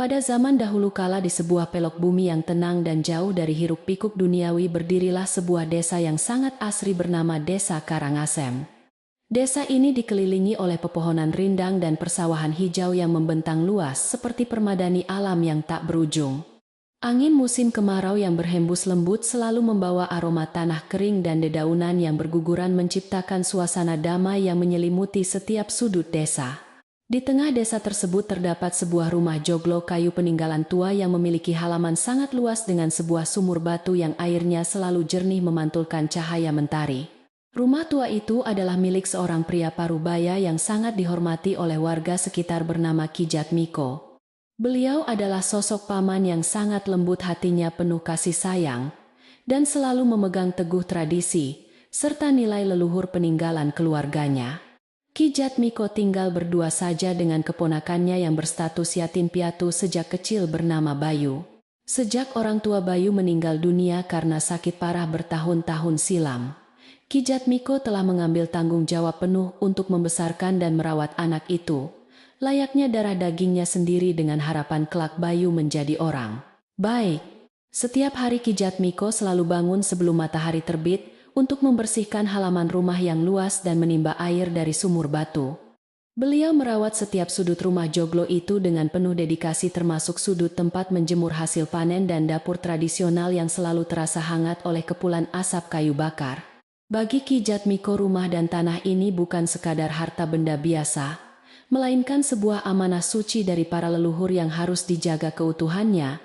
Pada zaman dahulu kala di sebuah pelok bumi yang tenang dan jauh dari hiruk-pikuk duniawi berdirilah sebuah desa yang sangat asri bernama Desa Karangasem. Desa ini dikelilingi oleh pepohonan rindang dan persawahan hijau yang membentang luas seperti permadani alam yang tak berujung. Angin musim kemarau yang berhembus lembut selalu membawa aroma tanah kering dan dedaunan yang berguguran menciptakan suasana damai yang menyelimuti setiap sudut desa. Di tengah desa tersebut terdapat sebuah rumah joglo kayu peninggalan tua yang memiliki halaman sangat luas dengan sebuah sumur batu yang airnya selalu jernih memantulkan cahaya mentari. Rumah tua itu adalah milik seorang pria parubaya yang sangat dihormati oleh warga sekitar bernama Ki Jatmiko. Beliau adalah sosok paman yang sangat lembut hatinya penuh kasih sayang, dan selalu memegang teguh tradisi, serta nilai leluhur peninggalan keluarganya. Ki Jatmiko tinggal berdua saja dengan keponakannya yang berstatus yatim piatu sejak kecil bernama Bayu. Sejak orang tua Bayu meninggal dunia karena sakit parah bertahun-tahun silam, Ki Jatmiko telah mengambil tanggung jawab penuh untuk membesarkan dan merawat anak itu, layaknya darah dagingnya sendiri dengan harapan kelak Bayu menjadi orang baik. Setiap hari Ki Jatmiko selalu bangun sebelum matahari terbit, untuk membersihkan halaman rumah yang luas dan menimba air dari sumur batu. Beliau merawat setiap sudut rumah joglo itu dengan penuh dedikasi termasuk sudut tempat menjemur hasil panen dan dapur tradisional yang selalu terasa hangat oleh kepulan asap kayu bakar. Bagi Ki Jatmiko rumah dan tanah ini bukan sekadar harta benda biasa, melainkan sebuah amanah suci dari para leluhur yang harus dijaga keutuhannya,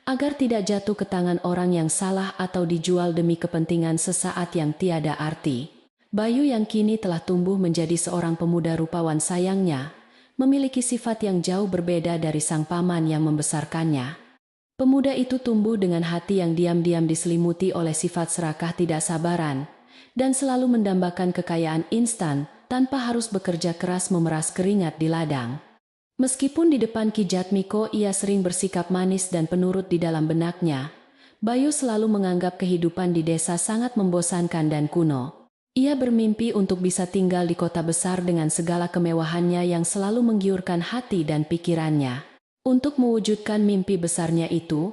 agar tidak jatuh ke tangan orang yang salah atau dijual demi kepentingan sesaat yang tiada arti. Bayu yang kini telah tumbuh menjadi seorang pemuda rupawan sayangnya, memiliki sifat yang jauh berbeda dari sang paman yang membesarkannya. Pemuda itu tumbuh dengan hati yang diam-diam diselimuti oleh sifat serakah tidak sabaran, dan selalu mendambakan kekayaan instan tanpa harus bekerja keras memeras keringat di ladang. Meskipun di depan Ki Jatmiko ia sering bersikap manis dan penurut di dalam benaknya, Bayu selalu menganggap kehidupan di desa sangat membosankan dan kuno. Ia bermimpi untuk bisa tinggal di kota besar dengan segala kemewahannya yang selalu menggiurkan hati dan pikirannya. Untuk mewujudkan mimpi besarnya itu,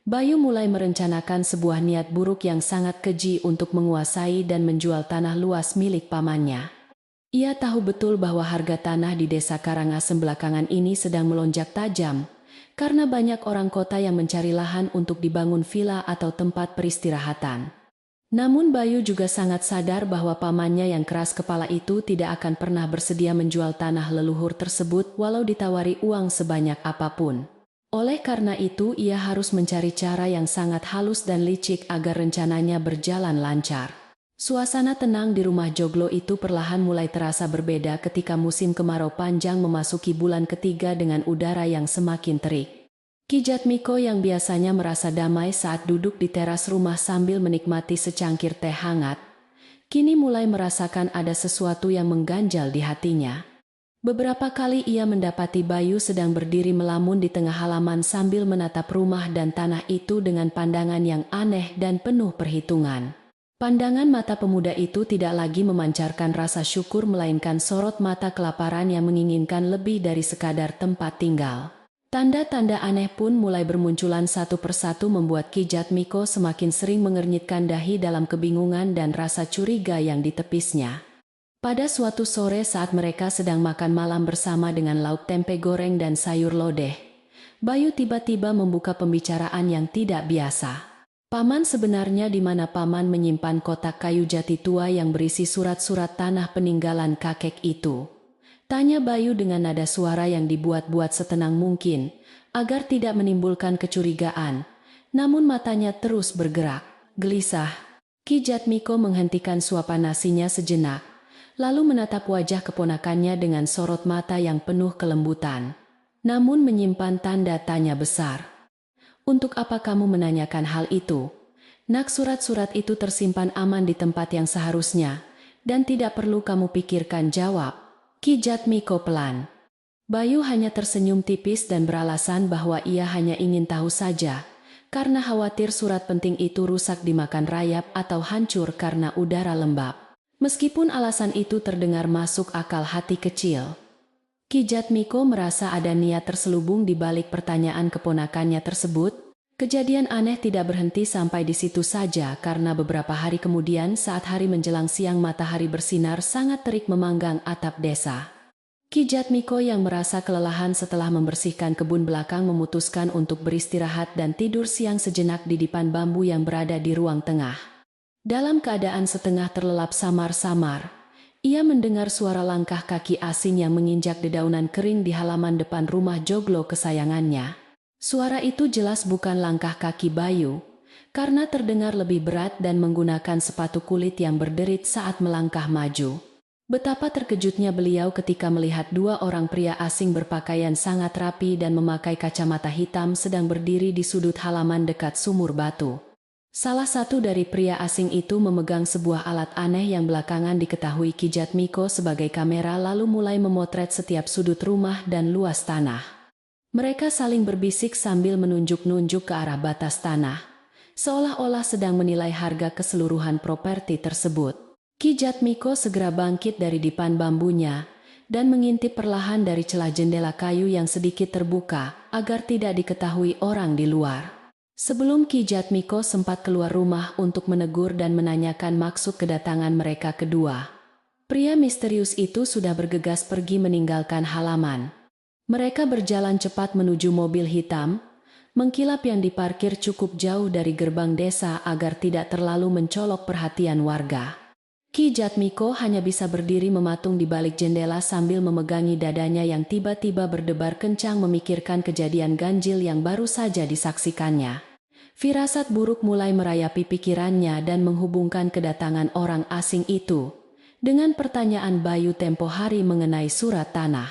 Bayu mulai merencanakan sebuah niat buruk yang sangat keji untuk menguasai dan menjual tanah luas milik pamannya. Ia tahu betul bahwa harga tanah di desa Karangasem belakangan ini sedang melonjak tajam, karena banyak orang kota yang mencari lahan untuk dibangun villa atau tempat peristirahatan. Namun Bayu juga sangat sadar bahwa pamannya yang keras kepala itu tidak akan pernah bersedia menjual tanah leluhur tersebut walau ditawari uang sebanyak apapun. Oleh karena itu ia harus mencari cara yang sangat halus dan licik agar rencananya berjalan lancar. Suasana tenang di rumah joglo itu perlahan mulai terasa berbeda ketika musim kemarau panjang memasuki bulan ketiga dengan udara yang semakin terik. Ki Jatmiko yang biasanya merasa damai saat duduk di teras rumah sambil menikmati secangkir teh hangat, kini mulai merasakan ada sesuatu yang mengganjal di hatinya. Beberapa kali ia mendapati Bayu sedang berdiri melamun di tengah halaman sambil menatap rumah dan tanah itu dengan pandangan yang aneh dan penuh perhitungan. Pandangan mata pemuda itu tidak lagi memancarkan rasa syukur melainkan sorot mata kelaparan yang menginginkan lebih dari sekadar tempat tinggal. Tanda-tanda aneh pun mulai bermunculan satu persatu membuat Ki Jatmiko semakin sering mengernyitkan dahi dalam kebingungan dan rasa curiga yang ditepisnya. Pada suatu sore saat mereka sedang makan malam bersama dengan lauk tempe goreng dan sayur lodeh, Bayu tiba-tiba membuka pembicaraan yang tidak biasa. Paman, sebenarnya di mana paman menyimpan kotak kayu jati tua yang berisi surat-surat tanah peninggalan kakek itu? Tanya Bayu dengan nada suara yang dibuat-buat setenang mungkin, agar tidak menimbulkan kecurigaan. Namun matanya terus bergerak, gelisah. Ki Jatmiko menghentikan suapan nasinya sejenak, lalu menatap wajah keponakannya dengan sorot mata yang penuh kelembutan, namun menyimpan tanda tanya besar. Untuk apa kamu menanyakan hal itu? Nak, surat-surat itu tersimpan aman di tempat yang seharusnya, dan tidak perlu kamu pikirkan, jawab Ki Jatmiko pelan. Bayu hanya tersenyum tipis dan beralasan bahwa ia hanya ingin tahu saja, karena khawatir surat penting itu rusak dimakan rayap atau hancur karena udara lembab. Meskipun alasan itu terdengar masuk akal hati kecil, Ki Jatmiko merasa ada niat terselubung di balik pertanyaan keponakannya tersebut. Kejadian aneh tidak berhenti sampai di situ saja karena beberapa hari kemudian saat hari menjelang siang matahari bersinar sangat terik memanggang atap desa. Ki Jatmiko yang merasa kelelahan setelah membersihkan kebun belakang memutuskan untuk beristirahat dan tidur siang sejenak di dipan bambu yang berada di ruang tengah. Dalam keadaan setengah terlelap samar-samar, ia mendengar suara langkah kaki asing yang menginjak dedaunan kering di halaman depan rumah joglo kesayangannya. Suara itu jelas bukan langkah kaki Bayu, karena terdengar lebih berat dan menggunakan sepatu kulit yang berderit saat melangkah maju. Betapa terkejutnya beliau ketika melihat dua orang pria asing berpakaian sangat rapi dan memakai kacamata hitam sedang berdiri di sudut halaman dekat sumur batu. Salah satu dari pria asing itu memegang sebuah alat aneh yang belakangan diketahui Ki Jatmiko sebagai kamera lalu mulai memotret setiap sudut rumah dan luas tanah. Mereka saling berbisik sambil menunjuk-nunjuk ke arah batas tanah, seolah-olah sedang menilai harga keseluruhan properti tersebut. Ki Jatmiko segera bangkit dari dipan bambunya dan mengintip perlahan dari celah jendela kayu yang sedikit terbuka agar tidak diketahui orang di luar. Sebelum Ki Jatmiko sempat keluar rumah untuk menegur dan menanyakan maksud kedatangan mereka kedua, pria misterius itu sudah bergegas pergi meninggalkan halaman. Mereka berjalan cepat menuju mobil hitam, mengkilap yang diparkir cukup jauh dari gerbang desa agar tidak terlalu mencolok perhatian warga. Ki Jatmiko hanya bisa berdiri mematung di balik jendela sambil memegangi dadanya yang tiba-tiba berdebar kencang memikirkan kejadian ganjil yang baru saja disaksikannya. Firasat buruk mulai merayapi pikirannya dan menghubungkan kedatangan orang asing itu dengan pertanyaan Bayu tempo hari mengenai surat tanah.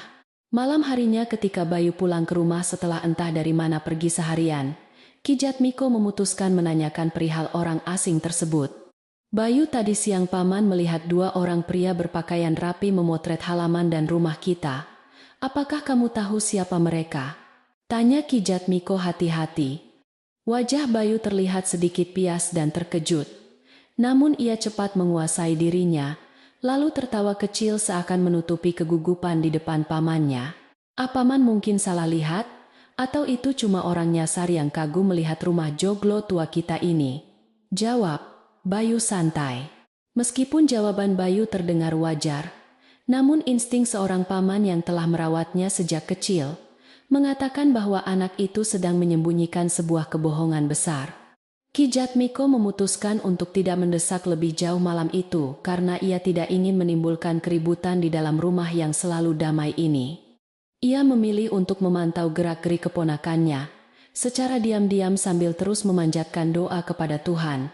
Malam harinya ketika Bayu pulang ke rumah setelah entah dari mana pergi seharian, Ki Jatmiko memutuskan menanyakan perihal orang asing tersebut. Bayu, tadi siang paman melihat dua orang pria berpakaian rapi memotret halaman dan rumah kita. Apakah kamu tahu siapa mereka? Tanya Ki Jatmiko hati-hati. Wajah Bayu terlihat sedikit pias dan terkejut. Namun ia cepat menguasai dirinya, lalu tertawa kecil seakan menutupi kegugupan di depan pamannya. Paman mungkin salah lihat? Atau itu cuma orang nyasar yang kagum melihat rumah joglo tua kita ini? Jawab Bayu santai. Meskipun jawaban Bayu terdengar wajar, namun insting seorang paman yang telah merawatnya sejak kecil mengatakan bahwa anak itu sedang menyembunyikan sebuah kebohongan besar. Ki Jatmiko memutuskan untuk tidak mendesak lebih jauh malam itu karena ia tidak ingin menimbulkan keributan di dalam rumah yang selalu damai ini. Ia memilih untuk memantau gerak-gerik keponakannya secara diam-diam sambil terus memanjatkan doa kepada Tuhan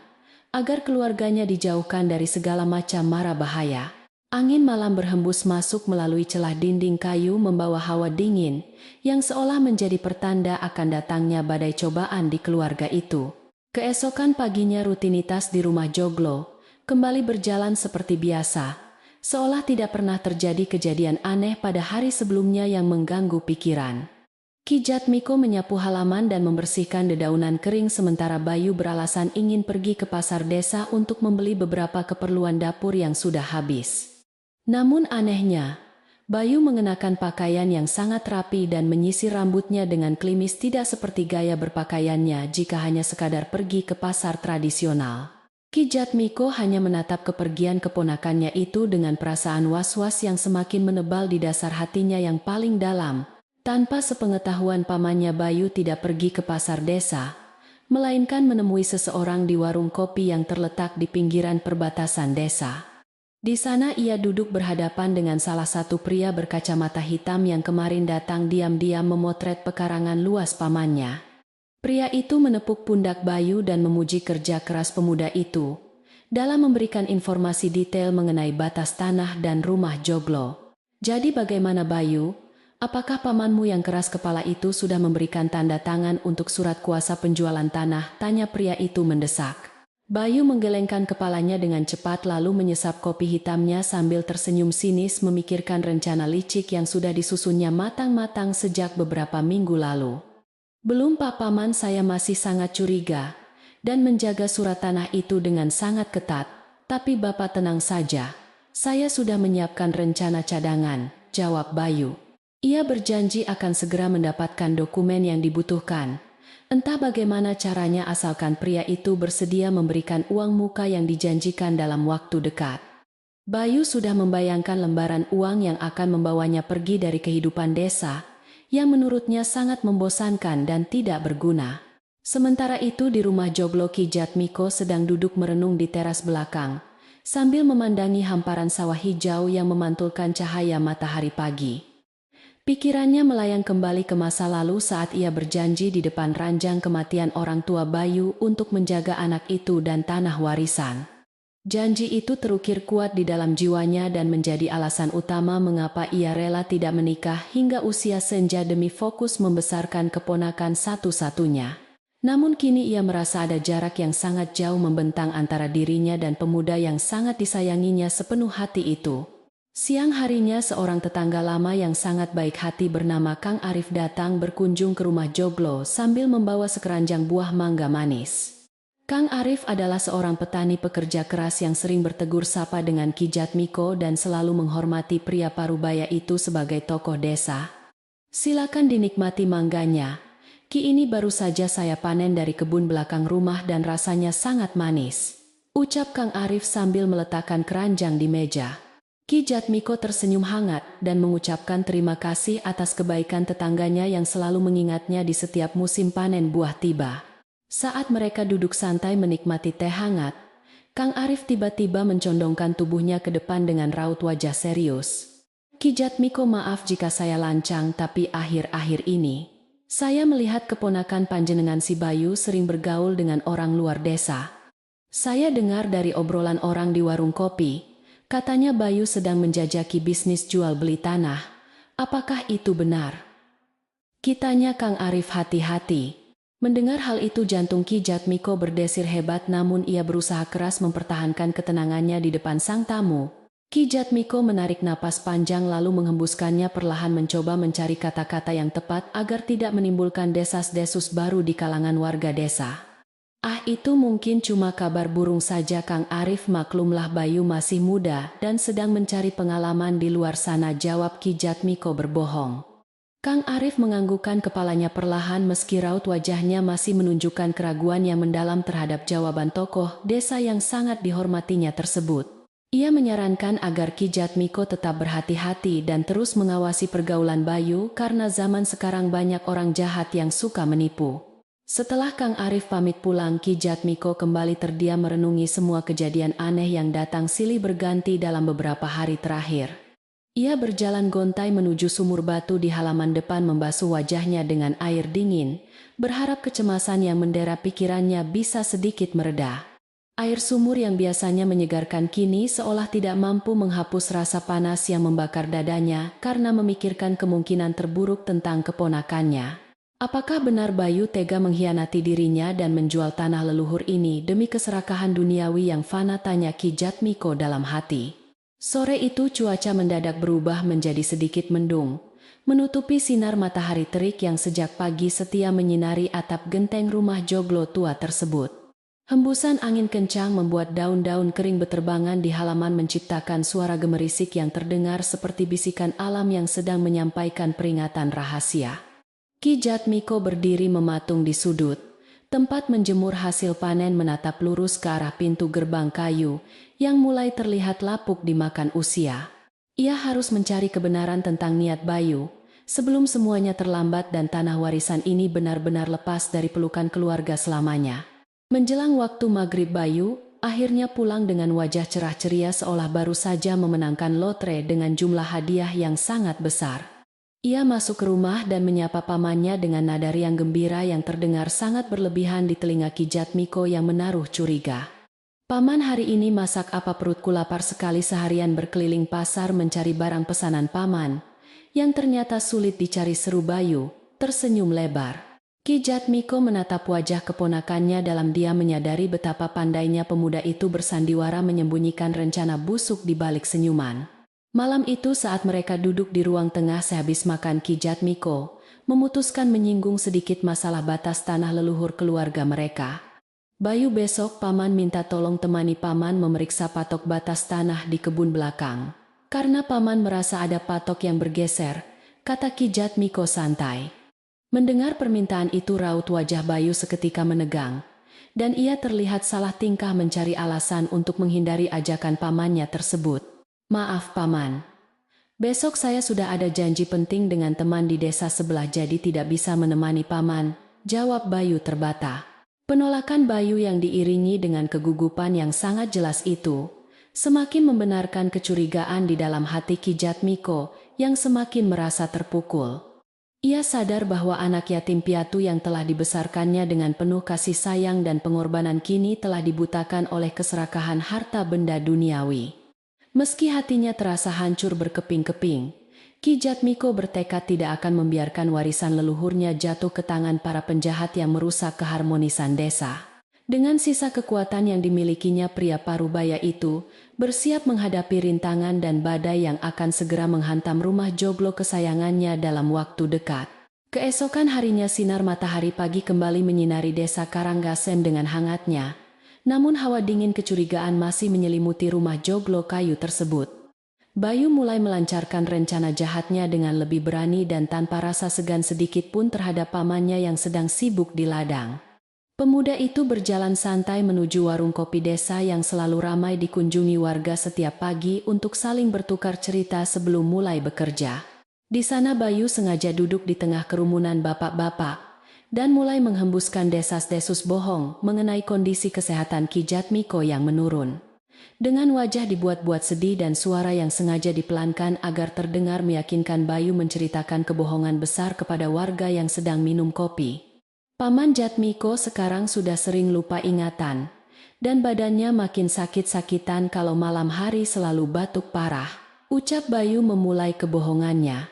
agar keluarganya dijauhkan dari segala macam mara bahaya. Angin malam berhembus masuk melalui celah dinding kayu membawa hawa dingin yang seolah menjadi pertanda akan datangnya badai cobaan di keluarga itu. Keesokan paginya rutinitas di rumah joglo kembali berjalan seperti biasa, seolah tidak pernah terjadi kejadian aneh pada hari sebelumnya yang mengganggu pikiran. Ki Jatmiko menyapu halaman dan membersihkan dedaunan kering sementara Bayu beralasan ingin pergi ke pasar desa untuk membeli beberapa keperluan dapur yang sudah habis. Namun anehnya, Bayu mengenakan pakaian yang sangat rapi dan menyisir rambutnya dengan klimis tidak seperti gaya berpakaiannya jika hanya sekadar pergi ke pasar tradisional. Ki Jatmiko hanya menatap kepergian keponakannya itu dengan perasaan was-was yang semakin menebal di dasar hatinya yang paling dalam. Tanpa sepengetahuan pamannya Bayu tidak pergi ke pasar desa, melainkan menemui seseorang di warung kopi yang terletak di pinggiran perbatasan desa. Di sana ia duduk berhadapan dengan salah satu pria berkacamata hitam yang kemarin datang diam-diam memotret pekarangan luas pamannya. Pria itu menepuk pundak Bayu dan memuji kerja keras pemuda itu dalam memberikan informasi detail mengenai batas tanah dan rumah joglo. Jadi bagaimana Bayu? Apakah pamanmu yang keras kepala itu sudah memberikan tanda tangan untuk surat kuasa penjualan tanah? Tanya pria itu mendesak. Bayu menggelengkan kepalanya dengan cepat lalu menyesap kopi hitamnya sambil tersenyum sinis memikirkan rencana licik yang sudah disusunnya matang-matang sejak beberapa minggu lalu. Belum Pak Paman, saya masih sangat curiga dan menjaga surat tanah itu dengan sangat ketat. Tapi Bapak tenang saja, saya sudah menyiapkan rencana cadangan, jawab Bayu. Ia berjanji akan segera mendapatkan dokumen yang dibutuhkan. Entah bagaimana caranya asalkan pria itu bersedia memberikan uang muka yang dijanjikan dalam waktu dekat. Bayu sudah membayangkan lembaran uang yang akan membawanya pergi dari kehidupan desa, yang menurutnya sangat membosankan dan tidak berguna. Sementara itu di rumah joglo Ki Jatmiko sedang duduk merenung di teras belakang, sambil memandangi hamparan sawah hijau yang memantulkan cahaya matahari pagi. Pikirannya melayang kembali ke masa lalu saat ia berjanji di depan ranjang kematian orang tua Bayu untuk menjaga anak itu dan tanah warisan. Janji itu terukir kuat di dalam jiwanya dan menjadi alasan utama mengapa ia rela tidak menikah hingga usia senja demi fokus membesarkan keponakan satu-satunya. Namun kini ia merasa ada jarak yang sangat jauh membentang antara dirinya dan pemuda yang sangat disayanginya sepenuh hati itu. Siang harinya seorang tetangga lama yang sangat baik hati bernama Kang Arif datang berkunjung ke rumah joglo sambil membawa sekeranjang buah mangga manis. Kang Arif adalah seorang petani pekerja keras yang sering bertegur sapa dengan Ki Jatmiko dan selalu menghormati pria parubaya itu sebagai tokoh desa. Silakan dinikmati mangganya. Ki ini baru saja saya panen dari kebun belakang rumah dan rasanya sangat manis, ucap Kang Arif sambil meletakkan keranjang di meja. Ki Jatmiko tersenyum hangat dan mengucapkan terima kasih atas kebaikan tetangganya yang selalu mengingatnya di setiap musim panen buah tiba. Saat mereka duduk santai menikmati teh hangat, Kang Arif tiba-tiba mencondongkan tubuhnya ke depan dengan raut wajah serius. Ki Jatmiko, maaf jika saya lancang, tapi akhir-akhir ini saya melihat keponakan panjenengan si Bayu sering bergaul dengan orang luar desa. Saya dengar dari obrolan orang di warung kopi, katanya Bayu sedang menjajaki bisnis jual beli tanah. Apakah itu benar? Kitanya Kang Arif hati-hati. Mendengar hal itu jantung Ki Jatmiko berdesir hebat, namun ia berusaha keras mempertahankan ketenangannya di depan sang tamu. Ki Jatmiko menarik napas panjang lalu menghembuskannya perlahan, mencoba mencari kata-kata yang tepat agar tidak menimbulkan desas-desus baru di kalangan warga desa. Itu mungkin cuma kabar burung saja Kang Arif, maklumlah Bayu masih muda dan sedang mencari pengalaman di luar sana, jawab Ki Jatmiko berbohong. Kang Arif menganggukkan kepalanya perlahan meski raut wajahnya masih menunjukkan keraguan yang mendalam terhadap jawaban tokoh desa yang sangat dihormatinya tersebut. Ia menyarankan agar Ki Jatmiko tetap berhati-hati dan terus mengawasi pergaulan Bayu karena zaman sekarang banyak orang jahat yang suka menipu. Setelah Kang Arif pamit pulang, Ki Jatmiko kembali terdiam merenungi semua kejadian aneh yang datang silih berganti dalam beberapa hari terakhir. Ia berjalan gontai menuju sumur batu di halaman depan, membasuh wajahnya dengan air dingin, berharap kecemasan yang mendera pikirannya bisa sedikit mereda. Air sumur yang biasanya menyegarkan kini seolah tidak mampu menghapus rasa panas yang membakar dadanya karena memikirkan kemungkinan terburuk tentang keponakannya. Apakah benar Bayu tega mengkhianati dirinya dan menjual tanah leluhur ini demi keserakahan duniawi yang fana, tanya Ki Jatmiko dalam hati. Sore itu cuaca mendadak berubah menjadi sedikit mendung, menutupi sinar matahari terik yang sejak pagi setia menyinari atap genteng rumah joglo tua tersebut. Hembusan angin kencang membuat daun-daun kering beterbangan di halaman, menciptakan suara gemerisik yang terdengar seperti bisikan alam yang sedang menyampaikan peringatan rahasia. Ki Jatmiko berdiri mematung di sudut tempat menjemur hasil panen, menatap lurus ke arah pintu gerbang kayu yang mulai terlihat lapuk dimakan usia. Ia harus mencari kebenaran tentang niat Bayu sebelum semuanya terlambat dan tanah warisan ini benar-benar lepas dari pelukan keluarga selamanya. Menjelang waktu maghrib, Bayu akhirnya pulang dengan wajah cerah ceria seolah baru saja memenangkan lotre dengan jumlah hadiah yang sangat besar. Ia masuk ke rumah dan menyapa pamannya dengan nada riang gembira yang terdengar sangat berlebihan di telinga Ki Jatmiko yang menaruh curiga. Paman, hari ini masak apa? Perutku lapar sekali, seharian berkeliling pasar mencari barang pesanan paman yang ternyata sulit dicari, seru Bayu tersenyum lebar. Ki Jatmiko menatap wajah keponakannya dalam diam, menyadari betapa pandainya pemuda itu bersandiwara menyembunyikan rencana busuk di balik senyuman. Malam itu saat mereka duduk di ruang tengah sehabis makan, Ki Jatmiko memutuskan menyinggung sedikit masalah batas tanah leluhur keluarga mereka. Bayu, besok paman minta tolong temani paman memeriksa patok batas tanah di kebun belakang. Karena paman merasa ada patok yang bergeser, kata Ki Jatmiko santai. Mendengar permintaan itu raut wajah Bayu seketika menegang, dan ia terlihat salah tingkah mencari alasan untuk menghindari ajakan pamannya tersebut. Maaf paman, besok saya sudah ada janji penting dengan teman di desa sebelah jadi tidak bisa menemani paman, jawab Bayu terbata. Penolakan Bayu yang diiringi dengan kegugupan yang sangat jelas itu, semakin membenarkan kecurigaan di dalam hati Ki Jatmiko yang semakin merasa terpukul. Ia sadar bahwa anak yatim piatu yang telah dibesarkannya dengan penuh kasih sayang dan pengorbanan kini telah dibutakan oleh keserakahan harta benda duniawi. Meski hatinya terasa hancur berkeping-keping, Ki Jatmiko bertekad tidak akan membiarkan warisan leluhurnya jatuh ke tangan para penjahat yang merusak keharmonisan desa. Dengan sisa kekuatan yang dimilikinya, pria parubaya itu bersiap menghadapi rintangan dan badai yang akan segera menghantam rumah joglo kesayangannya dalam waktu dekat. Keesokan harinya sinar matahari pagi kembali menyinari desa Karangasem dengan hangatnya, namun hawa dingin kecurigaan masih menyelimuti rumah joglo kayu tersebut. Bayu mulai melancarkan rencana jahatnya dengan lebih berani dan tanpa rasa segan sedikit pun terhadap pamannya yang sedang sibuk di ladang. Pemuda itu berjalan santai menuju warung kopi desa yang selalu ramai dikunjungi warga setiap pagi untuk saling bertukar cerita sebelum mulai bekerja. Di sana Bayu sengaja duduk di tengah kerumunan bapak-bapak dan mulai menghembuskan desas-desus bohong mengenai kondisi kesehatan Ki Jatmiko yang menurun. Dengan wajah dibuat-buat sedih dan suara yang sengaja dipelankan agar terdengar meyakinkan, Bayu menceritakan kebohongan besar kepada warga yang sedang minum kopi. Paman Jatmiko sekarang sudah sering lupa ingatan, dan badannya makin sakit-sakitan kalau malam hari selalu batuk parah, ucap Bayu memulai kebohongannya.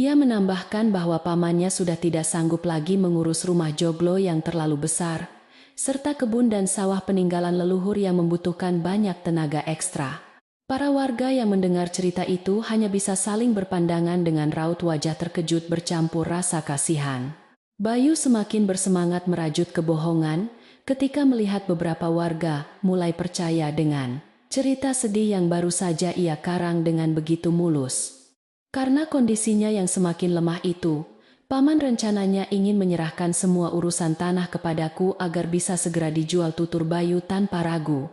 Ia menambahkan bahwa pamannya sudah tidak sanggup lagi mengurus rumah joglo yang terlalu besar, serta kebun dan sawah peninggalan leluhur yang membutuhkan banyak tenaga ekstra. Para warga yang mendengar cerita itu hanya bisa saling berpandangan dengan raut wajah terkejut bercampur rasa kasihan. Bayu semakin bersemangat merajut kebohongan ketika melihat beberapa warga mulai percaya dengan cerita sedih yang baru saja ia karang dengan begitu mulus. Karena kondisinya yang semakin lemah itu, paman rencananya ingin menyerahkan semua urusan tanah kepadaku agar bisa segera dijual, tutur Bayu tanpa ragu.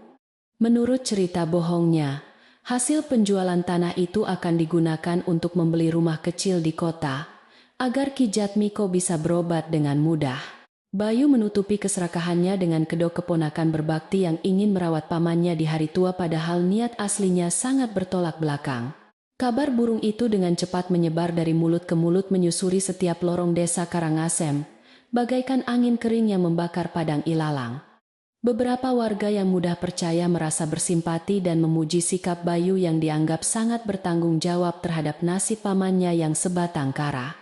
Menurut cerita bohongnya, hasil penjualan tanah itu akan digunakan untuk membeli rumah kecil di kota, agar Ki Jatmiko bisa berobat dengan mudah. Bayu menutupi keserakahannya dengan kedok keponakan berbakti yang ingin merawat pamannya di hari tua, padahal niat aslinya sangat bertolak belakang. Kabar burung itu dengan cepat menyebar dari mulut ke mulut menyusuri setiap lorong desa Karangasem, bagaikan angin kering yang membakar padang ilalang. Beberapa warga yang mudah percaya merasa bersimpati dan memuji sikap Bayu yang dianggap sangat bertanggung jawab terhadap nasib pamannya yang sebatang kara.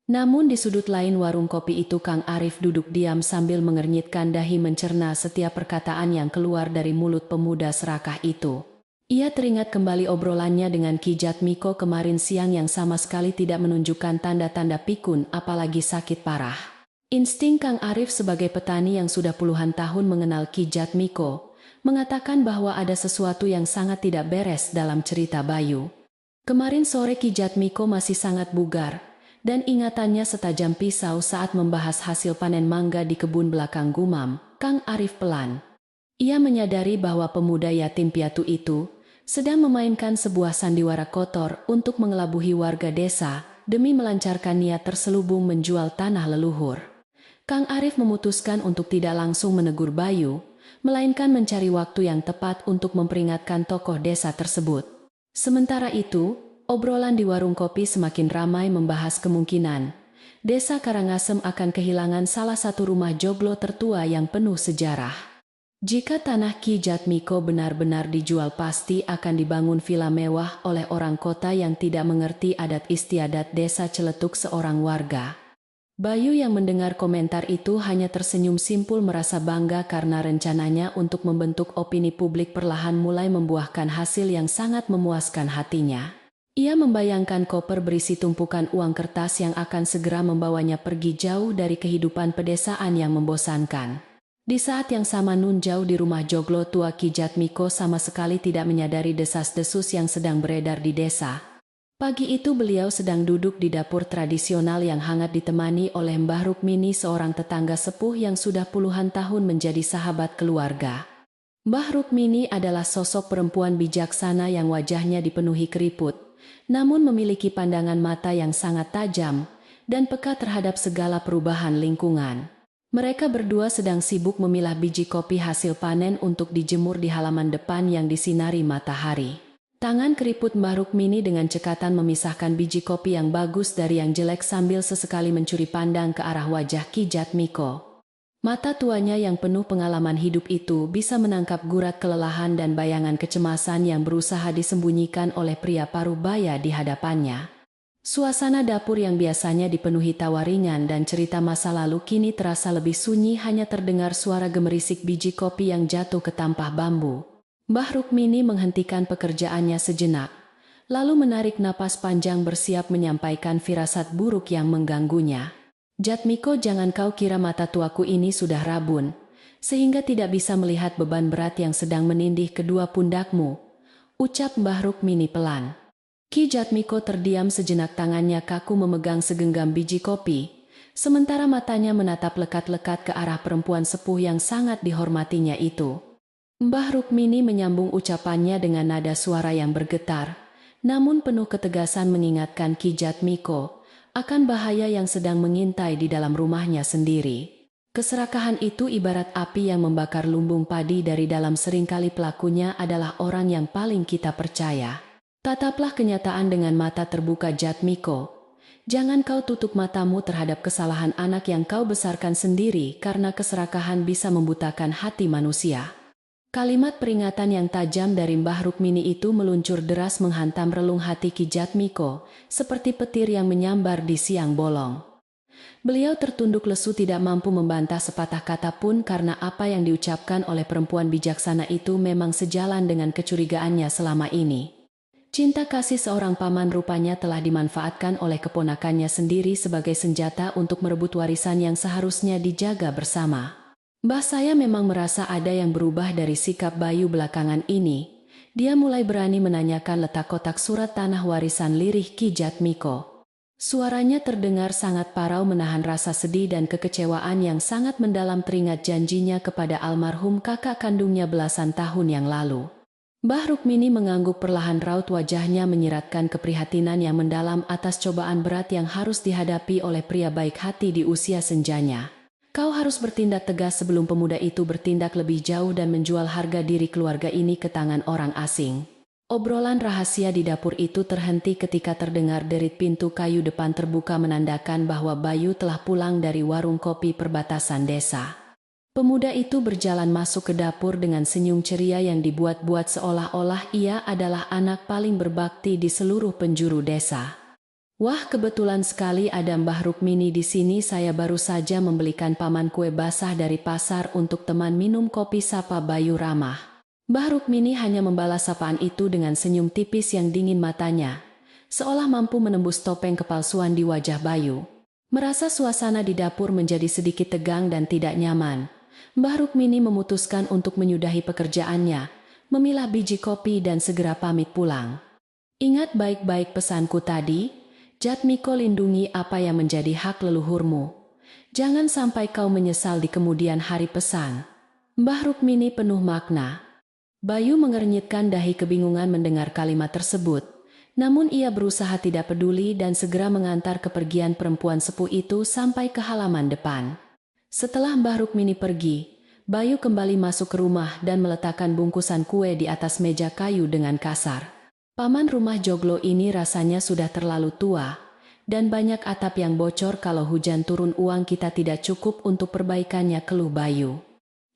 Namun di sudut lain warung kopi itu Kang Arif duduk diam sambil mengernyitkan dahi mencerna setiap perkataan yang keluar dari mulut pemuda serakah itu. Ia teringat kembali obrolannya dengan Ki Jatmiko kemarin siang yang sama sekali tidak menunjukkan tanda-tanda pikun apalagi sakit parah. Insting Kang Arif sebagai petani yang sudah puluhan tahun mengenal Ki Jatmiko mengatakan bahwa ada sesuatu yang sangat tidak beres dalam cerita Bayu. Kemarin sore Ki Jatmiko masih sangat bugar, dan ingatannya setajam pisau saat membahas hasil panen mangga di kebun belakang gumam Kang Arif pelan. Ia menyadari bahwa pemuda yatim piatu itu sedang memainkan sebuah sandiwara kotor untuk mengelabuhi warga desa demi melancarkan niat terselubung menjual tanah leluhur. Kang Arif memutuskan untuk tidak langsung menegur Bayu, melainkan mencari waktu yang tepat untuk memperingatkan tokoh desa tersebut. Sementara itu, obrolan di warung kopi semakin ramai membahas kemungkinan desa Karangasem akan kehilangan salah satu rumah joglo tertua yang penuh sejarah. Jika tanah Ki Jatmiko benar-benar dijual, pasti akan dibangun vila mewah oleh orang kota yang tidak mengerti adat istiadat desa, celetuk seorang warga. Bayu yang mendengar komentar itu hanya tersenyum simpul, merasa bangga karena rencananya untuk membentuk opini publik perlahan mulai membuahkan hasil yang sangat memuaskan hatinya. Ia membayangkan koper berisi tumpukan uang kertas yang akan segera membawanya pergi jauh dari kehidupan pedesaan yang membosankan. Di saat yang sama nun jauh di rumah joglo tua Ki Jatmiko sama sekali tidak menyadari desas-desus yang sedang beredar di desa. Pagi itu beliau sedang duduk di dapur tradisional yang hangat ditemani oleh Mbah Rukmini, seorang tetangga sepuh yang sudah puluhan tahun menjadi sahabat keluarga. Mbah Rukmini adalah sosok perempuan bijaksana yang wajahnya dipenuhi keriput, namun memiliki pandangan mata yang sangat tajam dan peka terhadap segala perubahan lingkungan. Mereka berdua sedang sibuk memilah biji kopi hasil panen untuk dijemur di halaman depan yang disinari matahari. Tangan keriput Mbah Rukmini dengan cekatan memisahkan biji kopi yang bagus dari yang jelek sambil sesekali mencuri pandang ke arah wajah Ki Jatmiko. Mata tuanya yang penuh pengalaman hidup itu bisa menangkap gurat kelelahan dan bayangan kecemasan yang berusaha disembunyikan oleh pria parubaya di hadapannya. Suasana dapur yang biasanya dipenuhi tawa ringan dan cerita masa lalu kini terasa lebih sunyi, hanya terdengar suara gemerisik biji kopi yang jatuh ke tampah bambu. Mbah Rukmini menghentikan pekerjaannya sejenak, lalu menarik napas panjang bersiap menyampaikan firasat buruk yang mengganggunya. Jatmiko, jangan kau kira mata tuaku ini sudah rabun, sehingga tidak bisa melihat beban berat yang sedang menindih kedua pundakmu, ucap Mbah Rukmini pelan. Ki Jatmiko terdiam sejenak, tangannya kaku memegang segenggam biji kopi, sementara matanya menatap lekat-lekat ke arah perempuan sepuh yang sangat dihormatinya itu. Mbah Rukmini menyambung ucapannya dengan nada suara yang bergetar, namun penuh ketegasan, mengingatkan Ki Jatmiko akan bahaya yang sedang mengintai di dalam rumahnya sendiri. Keserakahan itu ibarat api yang membakar lumbung padi dari dalam, seringkali pelakunya adalah orang yang paling kita percaya. Tataplah kenyataan dengan mata terbuka, Jatmiko. Jangan kau tutup matamu terhadap kesalahan anak yang kau besarkan sendiri, karena keserakahan bisa membutakan hati manusia. Kalimat peringatan yang tajam dari Mbah Rukmini itu meluncur deras menghantam relung hati Ki Jatmiko, seperti petir yang menyambar di siang bolong. Beliau tertunduk lesu, tidak mampu membantah sepatah kata pun, karena apa yang diucapkan oleh perempuan bijaksana itu memang sejalan dengan kecurigaannya selama ini. Cinta kasih seorang paman rupanya telah dimanfaatkan oleh keponakannya sendiri sebagai senjata untuk merebut warisan yang seharusnya dijaga bersama. Mbah, saya memang merasa ada yang berubah dari sikap Bayu belakangan ini. Dia mulai berani menanyakan letak kotak surat tanah warisan, lirih Ki Jatmiko. Suaranya terdengar sangat parau, menahan rasa sedih dan kekecewaan yang sangat mendalam teringat janjinya kepada almarhum kakak kandungnya belasan tahun yang lalu. Mbah Rukmini mengangguk perlahan, raut wajahnya menyiratkan keprihatinan yang mendalam atas cobaan berat yang harus dihadapi oleh pria baik hati di usia senjanya. Kau harus bertindak tegas sebelum pemuda itu bertindak lebih jauh dan menjual harga diri keluarga ini ke tangan orang asing. Obrolan rahasia di dapur itu terhenti ketika terdengar derit pintu kayu depan terbuka, menandakan bahwa Bayu telah pulang dari warung kopi perbatasan desa. Pemuda itu berjalan masuk ke dapur dengan senyum ceria yang dibuat-buat seolah-olah ia adalah anak paling berbakti di seluruh penjuru desa. Wah, kebetulan sekali ada Mbah Rukmini di sini. Saya baru saja membelikan paman kue basah dari pasar untuk teman minum kopi, sapa Bayu ramah. Mbah Rukmini hanya membalas sapaan itu dengan senyum tipis yang dingin matanya, seolah mampu menembus topeng kepalsuan di wajah Bayu. Merasa suasana di dapur menjadi sedikit tegang dan tidak nyaman, Mbah Rukmini memutuskan untuk menyudahi pekerjaannya, memilah biji kopi dan segera pamit pulang. Ingat baik-baik pesanku tadi, Jatmiko, lindungi apa yang menjadi hak leluhurmu. Jangan sampai kau menyesal di kemudian hari, pesan Mbah Rukmini penuh makna. Bayu mengernyitkan dahi kebingungan mendengar kalimat tersebut, namun ia berusaha tidak peduli dan segera mengantar kepergian perempuan sepuh itu sampai ke halaman depan. Setelah Mbah Rukmini pergi, Bayu kembali masuk ke rumah dan meletakkan bungkusan kue di atas meja kayu dengan kasar. Paman rumah joglo ini rasanya sudah terlalu tua, dan banyak atap yang bocor. Kalau hujan turun uang kita tidak cukup untuk perbaikannya, keluh Bayu.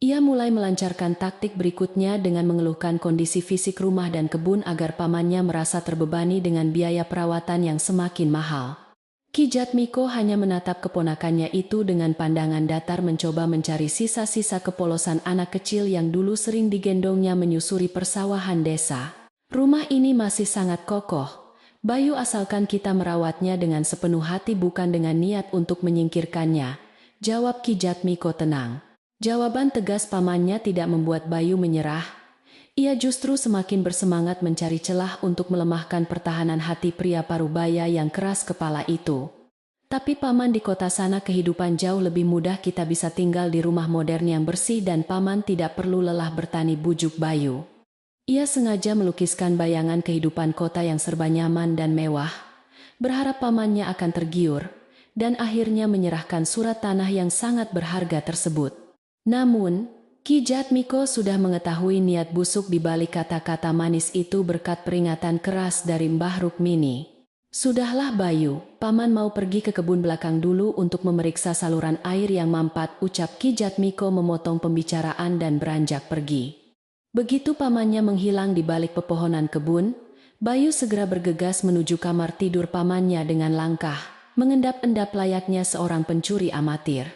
Ia mulai melancarkan taktik berikutnya dengan mengeluhkan kondisi fisik rumah dan kebun agar pamannya merasa terbebani dengan biaya perawatan yang semakin mahal. Ki Jatmiko hanya menatap keponakannya itu dengan pandangan datar, mencoba mencari sisa-sisa kepolosan anak kecil yang dulu sering digendongnya menyusuri persawahan desa. Rumah ini masih sangat kokoh, Bayu, asalkan kita merawatnya dengan sepenuh hati, bukan dengan niat untuk menyingkirkannya, jawab Ki Jatmiko tenang. Jawaban tegas pamannya tidak membuat Bayu menyerah. Ia justru semakin bersemangat mencari celah untuk melemahkan pertahanan hati pria parubaya yang keras kepala itu. Tapi paman, di kota sana kehidupan jauh lebih mudah, kita bisa tinggal di rumah modern yang bersih dan paman tidak perlu lelah bertani, bujuk Bayu. Ia sengaja melukiskan bayangan kehidupan kota yang serba nyaman dan mewah, berharap pamannya akan tergiur, dan akhirnya menyerahkan surat tanah yang sangat berharga tersebut. Namun, Ki Jatmiko sudah mengetahui niat busuk di balik kata-kata manis itu berkat peringatan keras dari Mbah Rukmini. "Sudahlah Bayu, paman mau pergi ke kebun belakang dulu untuk memeriksa saluran air yang mampet," ucap Ki Jatmiko memotong pembicaraan dan beranjak pergi. Begitu pamannya menghilang di balik pepohonan kebun, Bayu segera bergegas menuju kamar tidur pamannya dengan langkah mengendap-endap layaknya seorang pencuri amatir.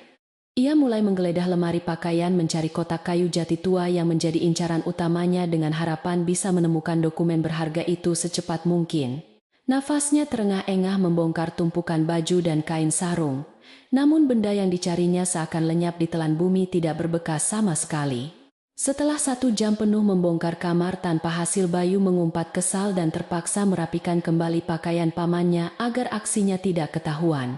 Ia mulai menggeledah lemari pakaian, mencari kotak kayu jati tua yang menjadi incaran utamanya dengan harapan bisa menemukan dokumen berharga itu secepat mungkin. Nafasnya terengah-engah membongkar tumpukan baju dan kain sarung. Namun benda yang dicarinya seakan lenyap ditelan bumi, tidak berbekas sama sekali. Setelah 1 jam penuh membongkar kamar tanpa hasil, Bayu mengumpat kesal dan terpaksa merapikan kembali pakaian pamannya agar aksinya tidak ketahuan.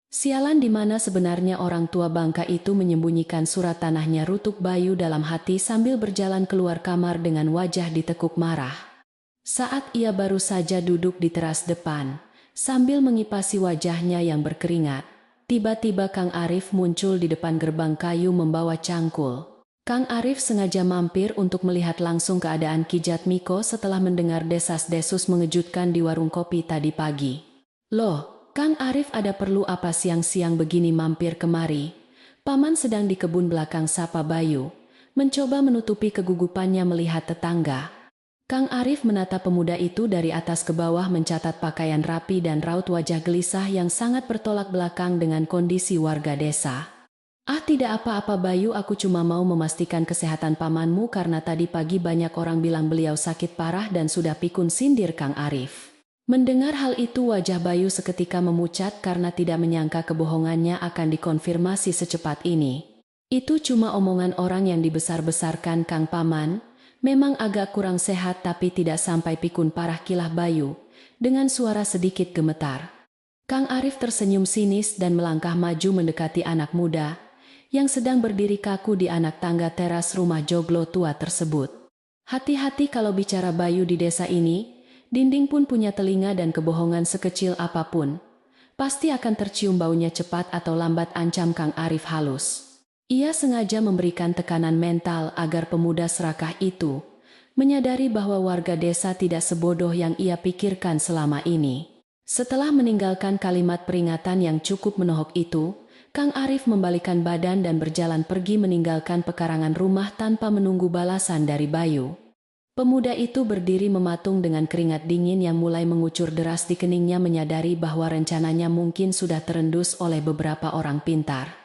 "Sialan, di mana sebenarnya orang tua bangka itu menyembunyikan surat tanahnya?" rutuk Bayu dalam hati sambil berjalan keluar kamar dengan wajah ditekuk marah. Saat ia baru saja duduk di teras depan, sambil mengipasi wajahnya yang berkeringat, tiba-tiba Kang Arif muncul di depan gerbang kayu membawa cangkul. Kang Arif sengaja mampir untuk melihat langsung keadaan Ki Jatmiko setelah mendengar desas-desus mengejutkan di warung kopi tadi pagi. "Loh, Kang Arif, ada perlu apa siang-siang begini mampir kemari?" "Paman sedang di kebun belakang," sapa Bayu, mencoba menutupi kegugupannya melihat tetangga. Kang Arif menatap pemuda itu dari atas ke bawah, mencatat pakaian rapi dan raut wajah gelisah yang sangat bertolak belakang dengan kondisi warga desa. "Ah, tidak apa-apa Bayu, aku cuma mau memastikan kesehatan pamanmu karena tadi pagi banyak orang bilang beliau sakit parah dan sudah pikun," sindir Kang Arif. Mendengar hal itu wajah Bayu seketika memucat karena tidak menyangka kebohongannya akan dikonfirmasi secepat ini. "Itu cuma omongan orang yang dibesar-besarkan Kang Paman. Memang agak kurang sehat tapi tidak sampai pikun parah," kilah Bayu dengan suara sedikit gemetar. Kang Arif tersenyum sinis dan melangkah maju mendekati anak muda yang sedang berdiri kaku di anak tangga teras rumah joglo tua tersebut. "Hati-hati kalau bicara Bayu, di desa ini dinding pun punya telinga dan kebohongan sekecil apapun pasti akan tercium baunya cepat atau lambat," ancam Kang Arif halus. Ia sengaja memberikan tekanan mental agar pemuda serakah itu menyadari bahwa warga desa tidak sebodoh yang ia pikirkan selama ini. Setelah meninggalkan kalimat peringatan yang cukup menohok itu, Kang Arif membalikkan badan dan berjalan pergi meninggalkan pekarangan rumah tanpa menunggu balasan dari Bayu. Pemuda itu berdiri mematung dengan keringat dingin yang mulai mengucur deras di keningnya, menyadari bahwa rencananya mungkin sudah terendus oleh beberapa orang pintar.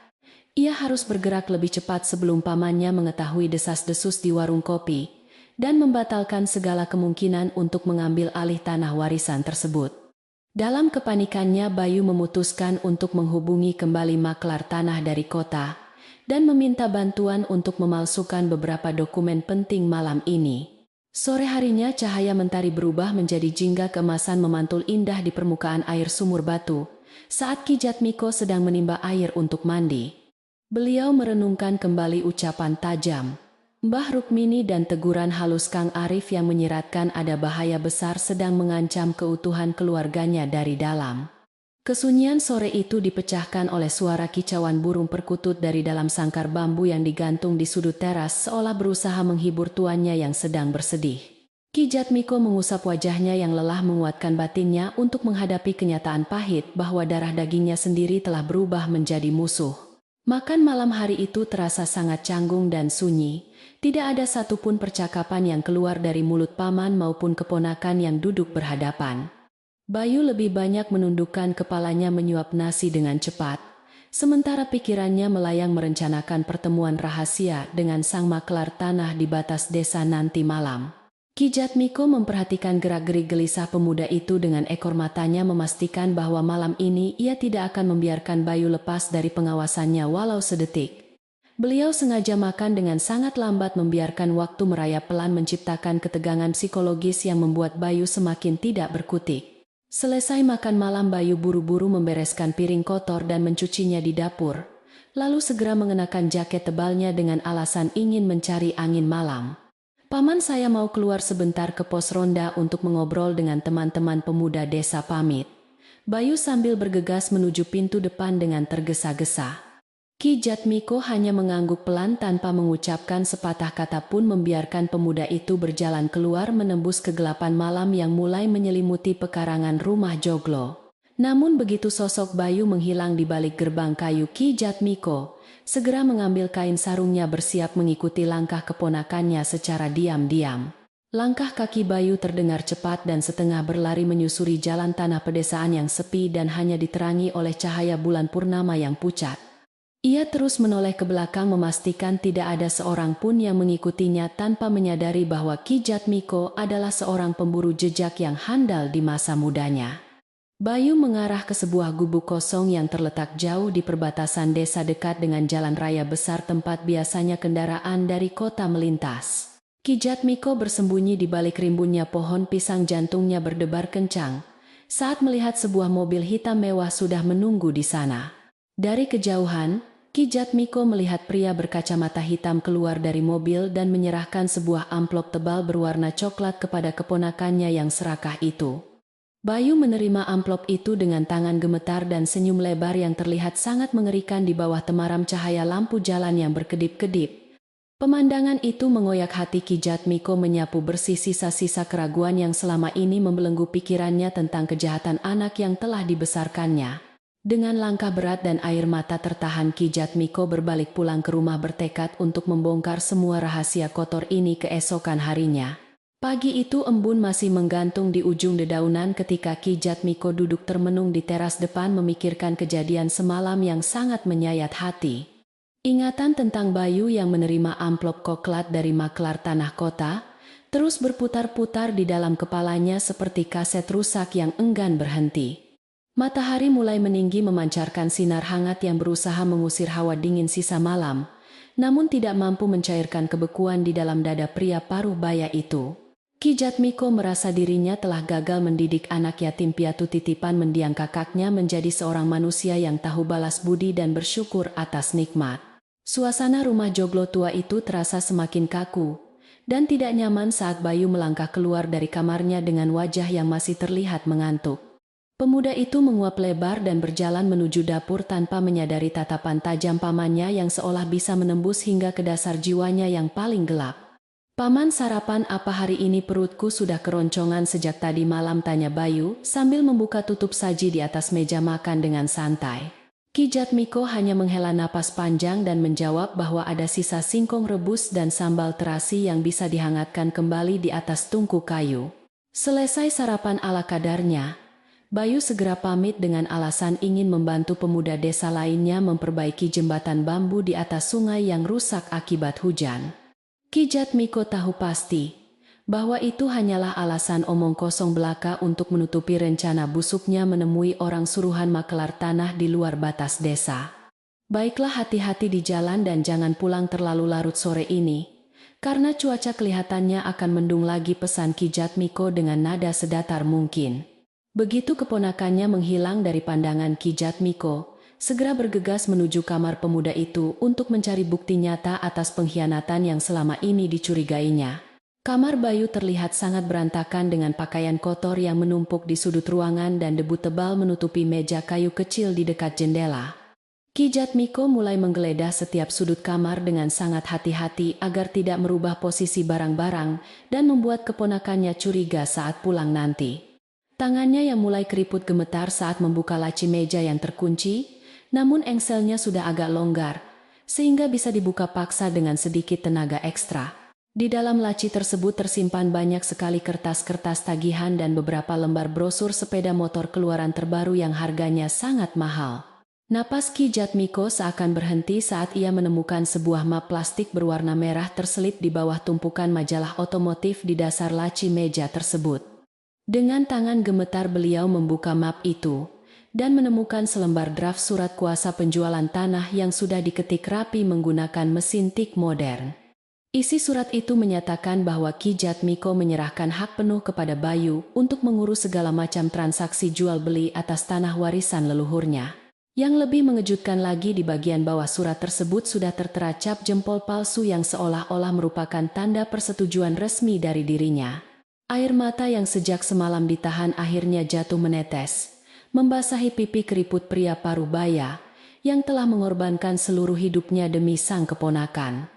Ia harus bergerak lebih cepat sebelum pamannya mengetahui desas-desus di warung kopi dan membatalkan segala kemungkinan untuk mengambil alih tanah warisan tersebut. Dalam kepanikannya, Bayu memutuskan untuk menghubungi kembali maklar tanah dari kota dan meminta bantuan untuk memalsukan beberapa dokumen penting malam ini. Sore harinya cahaya mentari berubah menjadi jingga keemasan memantul indah di permukaan air sumur batu saat Ki Jatmiko sedang menimba air untuk mandi. Beliau merenungkan kembali ucapan tajam Mbah Rukmini dan teguran halus Kang Arif yang menyiratkan ada bahaya besar sedang mengancam keutuhan keluarganya dari dalam. Kesunyian sore itu dipecahkan oleh suara kicauan burung perkutut dari dalam sangkar bambu yang digantung di sudut teras, seolah berusaha menghibur tuannya yang sedang bersedih. Ki Jatmiko mengusap wajahnya yang lelah, menguatkan batinnya untuk menghadapi kenyataan pahit bahwa darah dagingnya sendiri telah berubah menjadi musuh. Makan malam hari itu terasa sangat canggung dan sunyi. Tidak ada satupun percakapan yang keluar dari mulut paman maupun keponakan yang duduk berhadapan. Bayu lebih banyak menundukkan kepalanya menyuap nasi dengan cepat, sementara pikirannya melayang merencanakan pertemuan rahasia dengan sang maklar tanah di batas desa nanti malam. Ki Jatmiko memperhatikan gerak-gerik gelisah pemuda itu dengan ekor matanya, memastikan bahwa malam ini ia tidak akan membiarkan Bayu lepas dari pengawasannya walau sedetik. Beliau sengaja makan dengan sangat lambat, membiarkan waktu merayap pelan, menciptakan ketegangan psikologis yang membuat Bayu semakin tidak berkutik. Selesai makan malam, Bayu buru-buru membereskan piring kotor dan mencucinya di dapur, lalu segera mengenakan jaket tebalnya dengan alasan ingin mencari angin malam. "Paman, saya mau keluar sebentar ke pos ronda untuk mengobrol dengan teman-teman pemuda desa." Pamit Bayu sambil bergegas menuju pintu depan dengan tergesa-gesa. Ki Jatmiko hanya mengangguk pelan tanpa mengucapkan sepatah kata pun, membiarkan pemuda itu berjalan keluar menembus kegelapan malam yang mulai menyelimuti pekarangan rumah Joglo. Namun begitu sosok Bayu menghilang di balik gerbang kayu, Ki Jatmiko segera mengambil kain sarungnya bersiap mengikuti langkah keponakannya secara diam-diam. Langkah kaki Bayu terdengar cepat dan setengah berlari menyusuri jalan tanah pedesaan yang sepi dan hanya diterangi oleh cahaya bulan purnama yang pucat. Ia terus menoleh ke belakang memastikan tidak ada seorang pun yang mengikutinya, tanpa menyadari bahwa Ki Jatmiko adalah seorang pemburu jejak yang handal di masa mudanya. Bayu mengarah ke sebuah gubuk kosong yang terletak jauh di perbatasan desa dekat dengan jalan raya besar tempat biasanya kendaraan dari kota melintas. Ki Jatmiko bersembunyi di balik rimbunnya pohon pisang, jantungnya berdebar kencang saat melihat sebuah mobil hitam mewah sudah menunggu di sana. Dari kejauhan, Ki Jatmiko melihat pria berkacamata hitam keluar dari mobil dan menyerahkan sebuah amplop tebal berwarna coklat kepada keponakannya yang serakah itu. Bayu menerima amplop itu dengan tangan gemetar dan senyum lebar yang terlihat sangat mengerikan di bawah temaram cahaya lampu jalan yang berkedip-kedip. Pemandangan itu mengoyak hati Ki Jatmiko, menyapu bersih sisa-sisa keraguan yang selama ini membelenggu pikirannya tentang kejahatan anak yang telah dibesarkannya. Dengan langkah berat dan air mata tertahan, Ki Jatmiko berbalik pulang ke rumah bertekad untuk membongkar semua rahasia kotor ini keesokan harinya. Pagi itu embun masih menggantung di ujung dedaunan ketika Ki Jatmiko duduk termenung di teras depan memikirkan kejadian semalam yang sangat menyayat hati. Ingatan tentang Bayu yang menerima amplop koklat dari maklar tanah kota terus berputar-putar di dalam kepalanya seperti kaset rusak yang enggan berhenti. Matahari mulai meninggi memancarkan sinar hangat yang berusaha mengusir hawa dingin sisa malam, namun tidak mampu mencairkan kebekuan di dalam dada pria paruh baya itu. Ki Jatmiko merasa dirinya telah gagal mendidik anak yatim piatu titipan mendiang kakaknya menjadi seorang manusia yang tahu balas budi dan bersyukur atas nikmat. Suasana rumah Joglo tua itu terasa semakin kaku dan tidak nyaman saat Bayu melangkah keluar dari kamarnya dengan wajah yang masih terlihat mengantuk. Pemuda itu menguap lebar dan berjalan menuju dapur tanpa menyadari tatapan tajam pamannya yang seolah bisa menembus hingga ke dasar jiwanya yang paling gelap. "Paman, sarapan apa hari ini? Perutku sudah keroncongan sejak tadi malam," tanya Bayu sambil membuka tutup saji di atas meja makan dengan santai. Ki Jatmiko hanya menghela napas panjang dan menjawab bahwa ada sisa singkong rebus dan sambal terasi yang bisa dihangatkan kembali di atas tungku kayu. Selesai sarapan ala kadarnya, Bayu segera pamit dengan alasan ingin membantu pemuda desa lainnya memperbaiki jembatan bambu di atas sungai yang rusak akibat hujan. Ki Jatmiko tahu pasti bahwa itu hanyalah alasan omong kosong belaka untuk menutupi rencana busuknya menemui orang suruhan maklar tanah di luar batas desa. "Baiklah, hati-hati di jalan dan jangan pulang terlalu larut sore ini, karena cuaca kelihatannya akan mendung lagi," pesan Ki Jatmiko dengan nada sedatar mungkin. Begitu keponakannya menghilang dari pandangan Ki Jatmiko, segera bergegas menuju kamar pemuda itu untuk mencari bukti nyata atas pengkhianatan yang selama ini dicurigainya. Kamar Bayu terlihat sangat berantakan dengan pakaian kotor yang menumpuk di sudut ruangan dan debu tebal menutupi meja kayu kecil di dekat jendela. Ki Jatmiko mulai menggeledah setiap sudut kamar dengan sangat hati-hati agar tidak merubah posisi barang-barang dan membuat keponakannya curiga saat pulang nanti. Tangannya yang mulai keriput gemetar saat membuka laci meja yang terkunci, namun engselnya sudah agak longgar, sehingga bisa dibuka paksa dengan sedikit tenaga ekstra. Di dalam laci tersebut tersimpan banyak sekali kertas-kertas tagihan dan beberapa lembar brosur sepeda motor keluaran terbaru yang harganya sangat mahal. Napas Ki Jatmiko seakan berhenti saat ia menemukan sebuah map plastik berwarna merah terselip di bawah tumpukan majalah otomotif di dasar laci meja tersebut. Dengan tangan gemetar beliau membuka map itu dan menemukan selembar draft surat kuasa penjualan tanah yang sudah diketik rapi menggunakan mesin tik modern. Isi surat itu menyatakan bahwa Ki Jatmiko menyerahkan hak penuh kepada Bayu untuk mengurus segala macam transaksi jual-beli atas tanah warisan leluhurnya. Yang lebih mengejutkan lagi, di bagian bawah surat tersebut sudah tertera cap jempol palsu yang seolah-olah merupakan tanda persetujuan resmi dari dirinya. Air mata yang sejak semalam ditahan akhirnya jatuh menetes, membasahi pipi keriput pria parubaya yang telah mengorbankan seluruh hidupnya demi sang keponakan.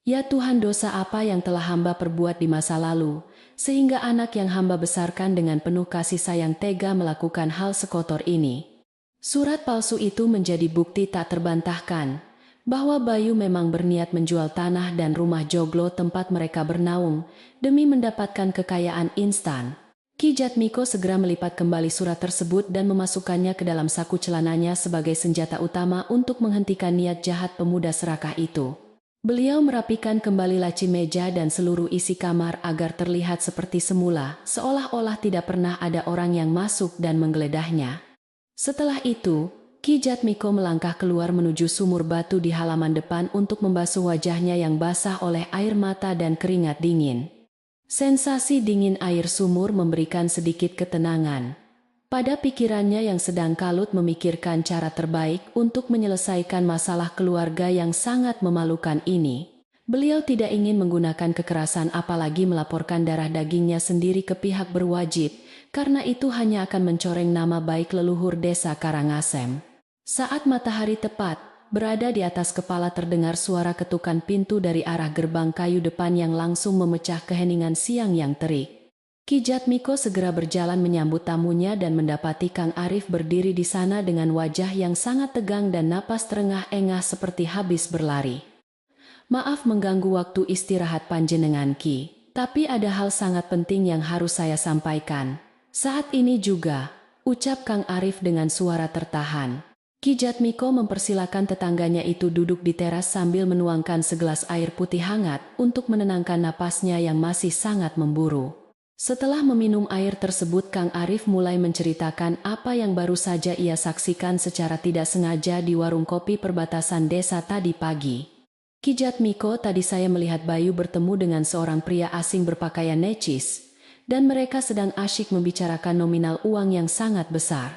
Ya Tuhan, dosa apa yang telah hamba perbuat di masa lalu, sehingga anak yang hamba besarkan dengan penuh kasih sayang tega melakukan hal sekotor ini. Surat palsu itu menjadi bukti tak terbantahkan bahwa Bayu memang berniat menjual tanah dan rumah joglo tempat mereka bernaung demi mendapatkan kekayaan instan. Ki Jatmiko segera melipat kembali surat tersebut dan memasukkannya ke dalam saku celananya sebagai senjata utama untuk menghentikan niat jahat pemuda serakah itu. Beliau merapikan kembali laci meja dan seluruh isi kamar agar terlihat seperti semula, seolah-olah tidak pernah ada orang yang masuk dan menggeledahnya. Setelah itu, Ki Jatmiko melangkah keluar menuju sumur batu di halaman depan untuk membasuh wajahnya yang basah oleh air mata dan keringat dingin. Sensasi dingin air sumur memberikan sedikit ketenangan pada pikirannya yang sedang kalut memikirkan cara terbaik untuk menyelesaikan masalah keluarga yang sangat memalukan ini. Beliau tidak ingin menggunakan kekerasan apalagi melaporkan darah dagingnya sendiri ke pihak berwajib, karena itu hanya akan mencoreng nama baik leluhur desa Karangasem. Saat matahari tepat berada di atas kepala, terdengar suara ketukan pintu dari arah gerbang kayu depan yang langsung memecah keheningan siang yang terik. Ki Jatmiko segera berjalan menyambut tamunya dan mendapati Kang Arif berdiri di sana dengan wajah yang sangat tegang dan napas terengah-engah seperti habis berlari. Maaf mengganggu waktu istirahat panjenengan Ki, tapi ada hal sangat penting yang harus saya sampaikan. Saat ini juga, ucap Kang Arif dengan suara tertahan. Ki Jatmiko mempersilakan tetangganya itu duduk di teras sambil menuangkan segelas air putih hangat untuk menenangkan napasnya yang masih sangat memburu. Setelah meminum air tersebut, Kang Arif mulai menceritakan apa yang baru saja ia saksikan secara tidak sengaja di warung kopi perbatasan desa tadi pagi. Ki Jatmiko, tadi saya melihat Bayu bertemu dengan seorang pria asing berpakaian necis, dan mereka sedang asyik membicarakan nominal uang yang sangat besar.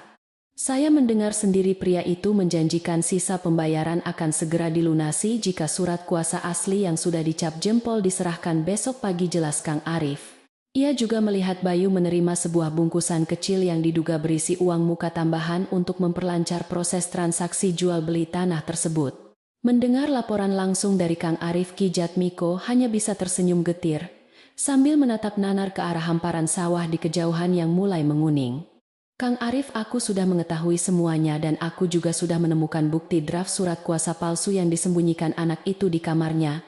Saya mendengar sendiri pria itu menjanjikan sisa pembayaran akan segera dilunasi jika surat kuasa asli yang sudah dicap jempol diserahkan besok pagi, jelas Kang Arif. Ia juga melihat Bayu menerima sebuah bungkusan kecil yang diduga berisi uang muka tambahan untuk memperlancar proses transaksi jual beli tanah tersebut. Mendengar laporan langsung dari Kang Arif, Ki Jatmiko hanya bisa tersenyum getir, sambil menatap nanar ke arah hamparan sawah di kejauhan yang mulai menguning. Kang Arif, aku sudah mengetahui semuanya dan aku juga sudah menemukan bukti draft surat kuasa palsu yang disembunyikan anak itu di kamarnya,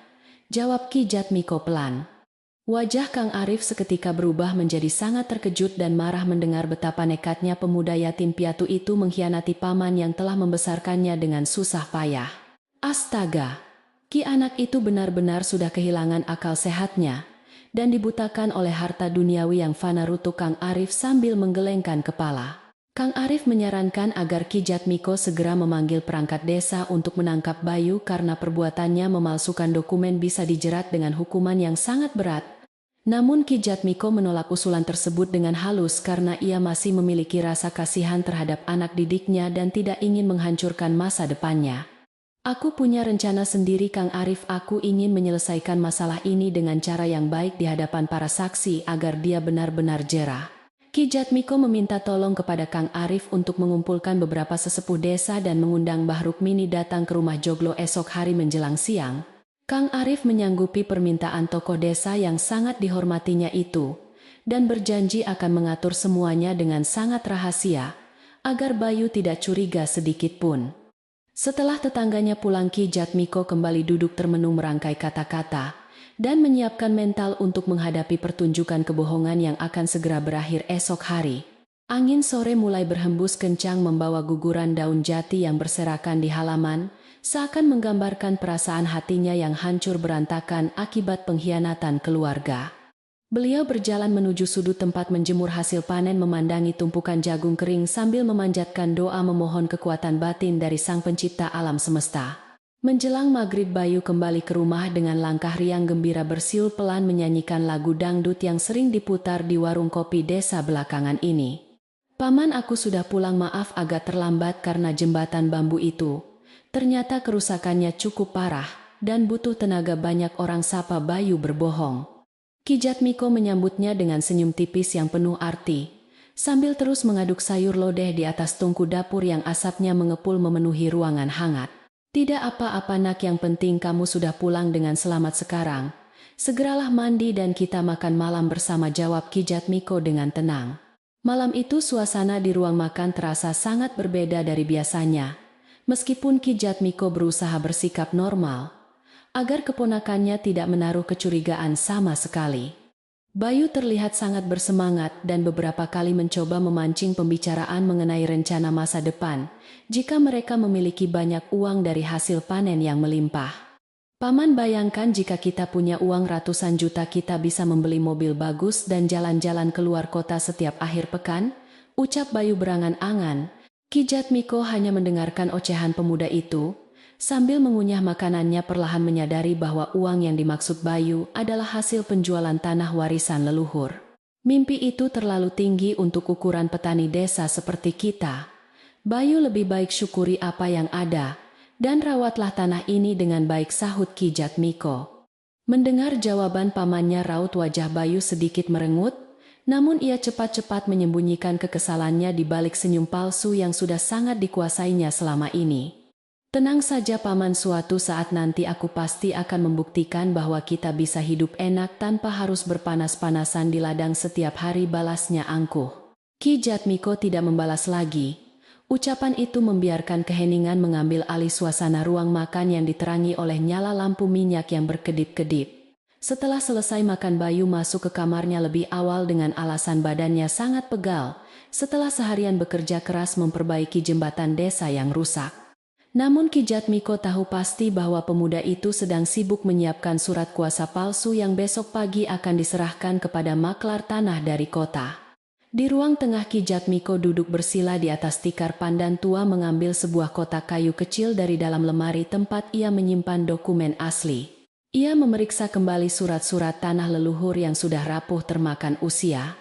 jawab Ki Jatmiko pelan. Wajah Kang Arif seketika berubah menjadi sangat terkejut dan marah mendengar betapa nekatnya pemuda yatim piatu itu mengkhianati paman yang telah membesarkannya dengan susah payah. Astaga, Ki anak itu benar-benar sudah kehilangan akal sehatnya dan dibutakan oleh harta duniawi yang fana, rutuk Kang Arif sambil menggelengkan kepala. Kang Arif menyarankan agar Ki Jatmiko segera memanggil perangkat desa untuk menangkap Bayu karena perbuatannya memalsukan dokumen bisa dijerat dengan hukuman yang sangat berat. Namun Ki Jatmiko menolak usulan tersebut dengan halus karena ia masih memiliki rasa kasihan terhadap anak didiknya dan tidak ingin menghancurkan masa depannya. Aku punya rencana sendiri Kang Arif, aku ingin menyelesaikan masalah ini dengan cara yang baik di hadapan para saksi agar dia benar-benar jera. Ki Jatmiko meminta tolong kepada Kang Arif untuk mengumpulkan beberapa sesepuh desa dan mengundang Mbah Rukmini datang ke rumah joglo esok hari menjelang siang. Kang Arif menyanggupi permintaan tokoh desa yang sangat dihormatinya itu, dan berjanji akan mengatur semuanya dengan sangat rahasia, agar Bayu tidak curiga sedikit pun. Setelah tetangganya pulang, Ki Jatmiko kembali duduk termenung merangkai kata-kata, dan menyiapkan mental untuk menghadapi pertunjukan kebohongan yang akan segera berakhir esok hari. Angin sore mulai berhembus kencang membawa guguran daun jati yang berserakan di halaman, seakan menggambarkan perasaan hatinya yang hancur berantakan akibat pengkhianatan keluarga. Beliau berjalan menuju sudut tempat menjemur hasil panen, memandangi tumpukan jagung kering sambil memanjatkan doa memohon kekuatan batin dari Sang Pencipta alam semesta. Menjelang maghrib, Bayu kembali ke rumah dengan langkah riang gembira, bersiul pelan menyanyikan lagu dangdut yang sering diputar di warung kopi desa belakangan ini. "Paman, aku sudah pulang, maaf agak terlambat karena jembatan bambu itu. Ternyata kerusakannya cukup parah dan butuh tenaga banyak orang," sapa Bayu berbohong. Ki Jatmiko menyambutnya dengan senyum tipis yang penuh arti, sambil terus mengaduk sayur lodeh di atas tungku dapur yang asapnya mengepul memenuhi ruangan hangat. "Tidak apa-apa nak, yang penting kamu sudah pulang dengan selamat sekarang. Segeralah mandi dan kita makan malam bersama," jawab Ki Jatmiko dengan tenang. Malam itu suasana di ruang makan terasa sangat berbeda dari biasanya. Meskipun Ki Jatmiko berusaha bersikap normal, agar keponakannya tidak menaruh kecurigaan sama sekali. Bayu terlihat sangat bersemangat dan beberapa kali mencoba memancing pembicaraan mengenai rencana masa depan, jika mereka memiliki banyak uang dari hasil panen yang melimpah. "Paman, bayangkan jika kita punya uang ratusan juta, kita bisa membeli mobil bagus dan jalan-jalan keluar kota setiap akhir pekan," ucap Bayu berangan-angan. Ki Jatmiko hanya mendengarkan ocehan pemuda itu, sambil mengunyah makanannya, perlahan menyadari bahwa uang yang dimaksud Bayu adalah hasil penjualan tanah warisan leluhur. Mimpi itu terlalu tinggi untuk ukuran petani desa seperti kita. "Bayu, lebih baik syukuri apa yang ada, dan rawatlah tanah ini dengan baik," sahut Ki Jatmiko. Mendengar jawaban pamannya, raut wajah Bayu sedikit merengut, namun ia cepat-cepat menyembunyikan kekesalannya di balik senyum palsu yang sudah sangat dikuasainya selama ini. "Tenang saja Paman, suatu saat nanti aku pasti akan membuktikan bahwa kita bisa hidup enak tanpa harus berpanas-panasan di ladang setiap hari," balasnya angkuh. Ki Jatmiko tidak membalas lagi. Ucapan itu membiarkan keheningan mengambil alih suasana ruang makan yang diterangi oleh nyala lampu minyak yang berkedip-kedip. Setelah selesai makan, Bayu masuk ke kamarnya lebih awal dengan alasan badannya sangat pegal setelah seharian bekerja keras memperbaiki jembatan desa yang rusak. Namun Ki Jatmiko tahu pasti bahwa pemuda itu sedang sibuk menyiapkan surat kuasa palsu yang besok pagi akan diserahkan kepada maklar tanah dari kota. Di ruang tengah, Ki Jatmiko duduk bersila di atas tikar pandan tua, mengambil sebuah kotak kayu kecil dari dalam lemari tempat ia menyimpan dokumen asli. Ia memeriksa kembali surat-surat tanah leluhur yang sudah rapuh termakan usia,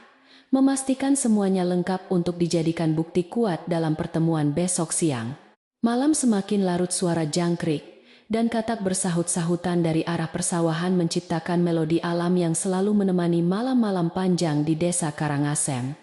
memastikan semuanya lengkap untuk dijadikan bukti kuat dalam pertemuan besok siang. Malam semakin larut, suara jangkrik dan katak bersahut-sahutan dari arah persawahan menciptakan melodi alam yang selalu menemani malam-malam panjang di desa Karangasem.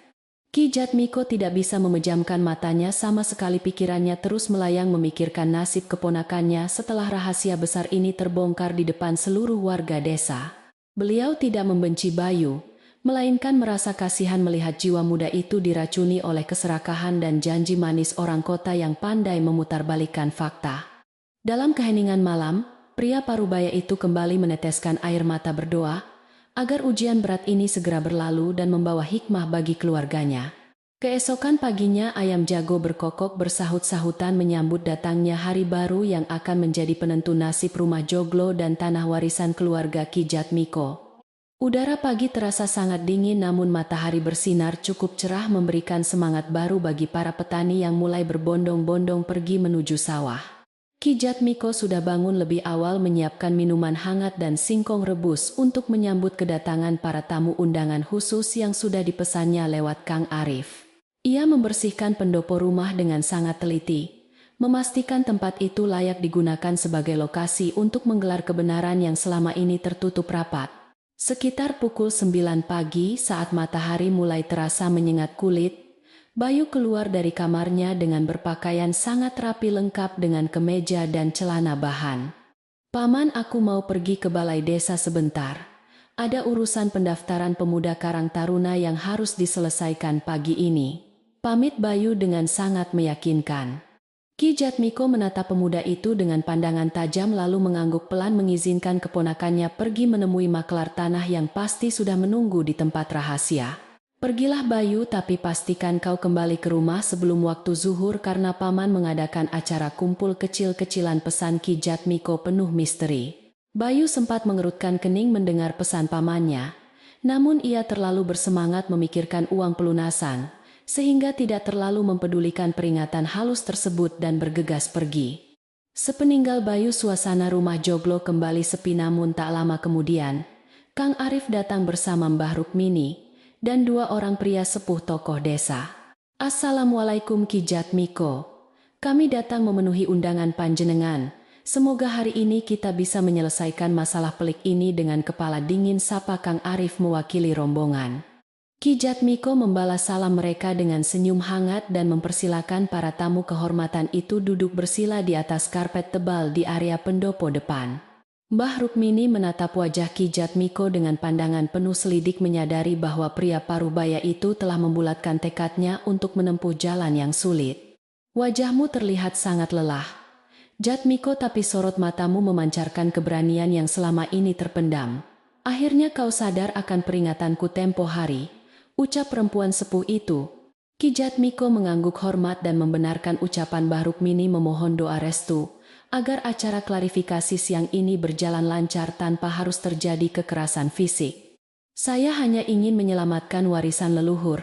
Ki Jatmiko tidak bisa memejamkan matanya sama sekali, pikirannya terus melayang memikirkan nasib keponakannya setelah rahasia besar ini terbongkar di depan seluruh warga desa. Beliau tidak membenci Bayu, melainkan merasa kasihan melihat jiwa muda itu diracuni oleh keserakahan dan janji manis orang kota yang pandai memutarbalikkan fakta. Dalam keheningan malam, pria parubaya itu kembali meneteskan air mata, berdoa agar ujian berat ini segera berlalu dan membawa hikmah bagi keluarganya. Keesokan paginya, ayam jago berkokok bersahut-sahutan menyambut datangnya hari baru yang akan menjadi penentu nasib rumah joglo dan tanah warisan keluarga Ki Jatmiko. Udara pagi terasa sangat dingin, namun matahari bersinar cukup cerah memberikan semangat baru bagi para petani yang mulai berbondong-bondong pergi menuju sawah. Ki Jatmiko sudah bangun lebih awal menyiapkan minuman hangat dan singkong rebus untuk menyambut kedatangan para tamu undangan khusus yang sudah dipesannya lewat Kang Arif. Ia membersihkan pendopo rumah dengan sangat teliti, memastikan tempat itu layak digunakan sebagai lokasi untuk menggelar kebenaran yang selama ini tertutup rapat. Sekitar pukul 9 pagi, saat matahari mulai terasa menyengat kulit, Bayu keluar dari kamarnya dengan berpakaian sangat rapi lengkap dengan kemeja dan celana bahan. "Paman, aku mau pergi ke balai desa sebentar. Ada urusan pendaftaran pemuda Karang Taruna yang harus diselesaikan pagi ini," pamit Bayu dengan sangat meyakinkan. Ki Jatmiko menatap pemuda itu dengan pandangan tajam, lalu mengangguk pelan mengizinkan keponakannya pergi menemui maklar tanah yang pasti sudah menunggu di tempat rahasia. "Pergilah Bayu, tapi pastikan kau kembali ke rumah sebelum waktu zuhur karena paman mengadakan acara kumpul kecil-kecilan," pesan Ki Jatmiko penuh misteri. Bayu sempat mengerutkan kening mendengar pesan pamannya, Namun ia terlalu bersemangat memikirkan uang pelunasan, sehingga tidak terlalu mempedulikan peringatan halus tersebut dan bergegas pergi. Sepeninggal Bayu, suasana rumah joglo kembali sepi, namun tak lama kemudian, Kang Arif datang bersama Mbah Rukmini dan dua orang pria sepuh tokoh desa. Assalamualaikum Ki Jatmiko. Kami datang memenuhi undangan panjenengan. Semoga hari ini kita bisa menyelesaikan masalah pelik ini dengan kepala dingin, sapa Kang Arif mewakili rombongan. Ki Jatmiko membalas salam mereka dengan senyum hangat dan mempersilakan para tamu kehormatan itu duduk bersila di atas karpet tebal di area pendopo depan. Mbah Rukmini menatap wajah Ki Jatmiko dengan pandangan penuh selidik, menyadari bahwa pria parubaya itu telah membulatkan tekadnya untuk menempuh jalan yang sulit. Wajahmu terlihat sangat lelah, Jatmiko, tapi sorot matamu memancarkan keberanian yang selama ini terpendam. Akhirnya kau sadar akan peringatanku tempo hari, ucap perempuan sepuh itu. Ki Jatmiko mengangguk hormat dan membenarkan ucapan Mbah Rukmini, memohon doa restu agar acara klarifikasi siang ini berjalan lancar tanpa harus terjadi kekerasan fisik. Saya hanya ingin menyelamatkan warisan leluhur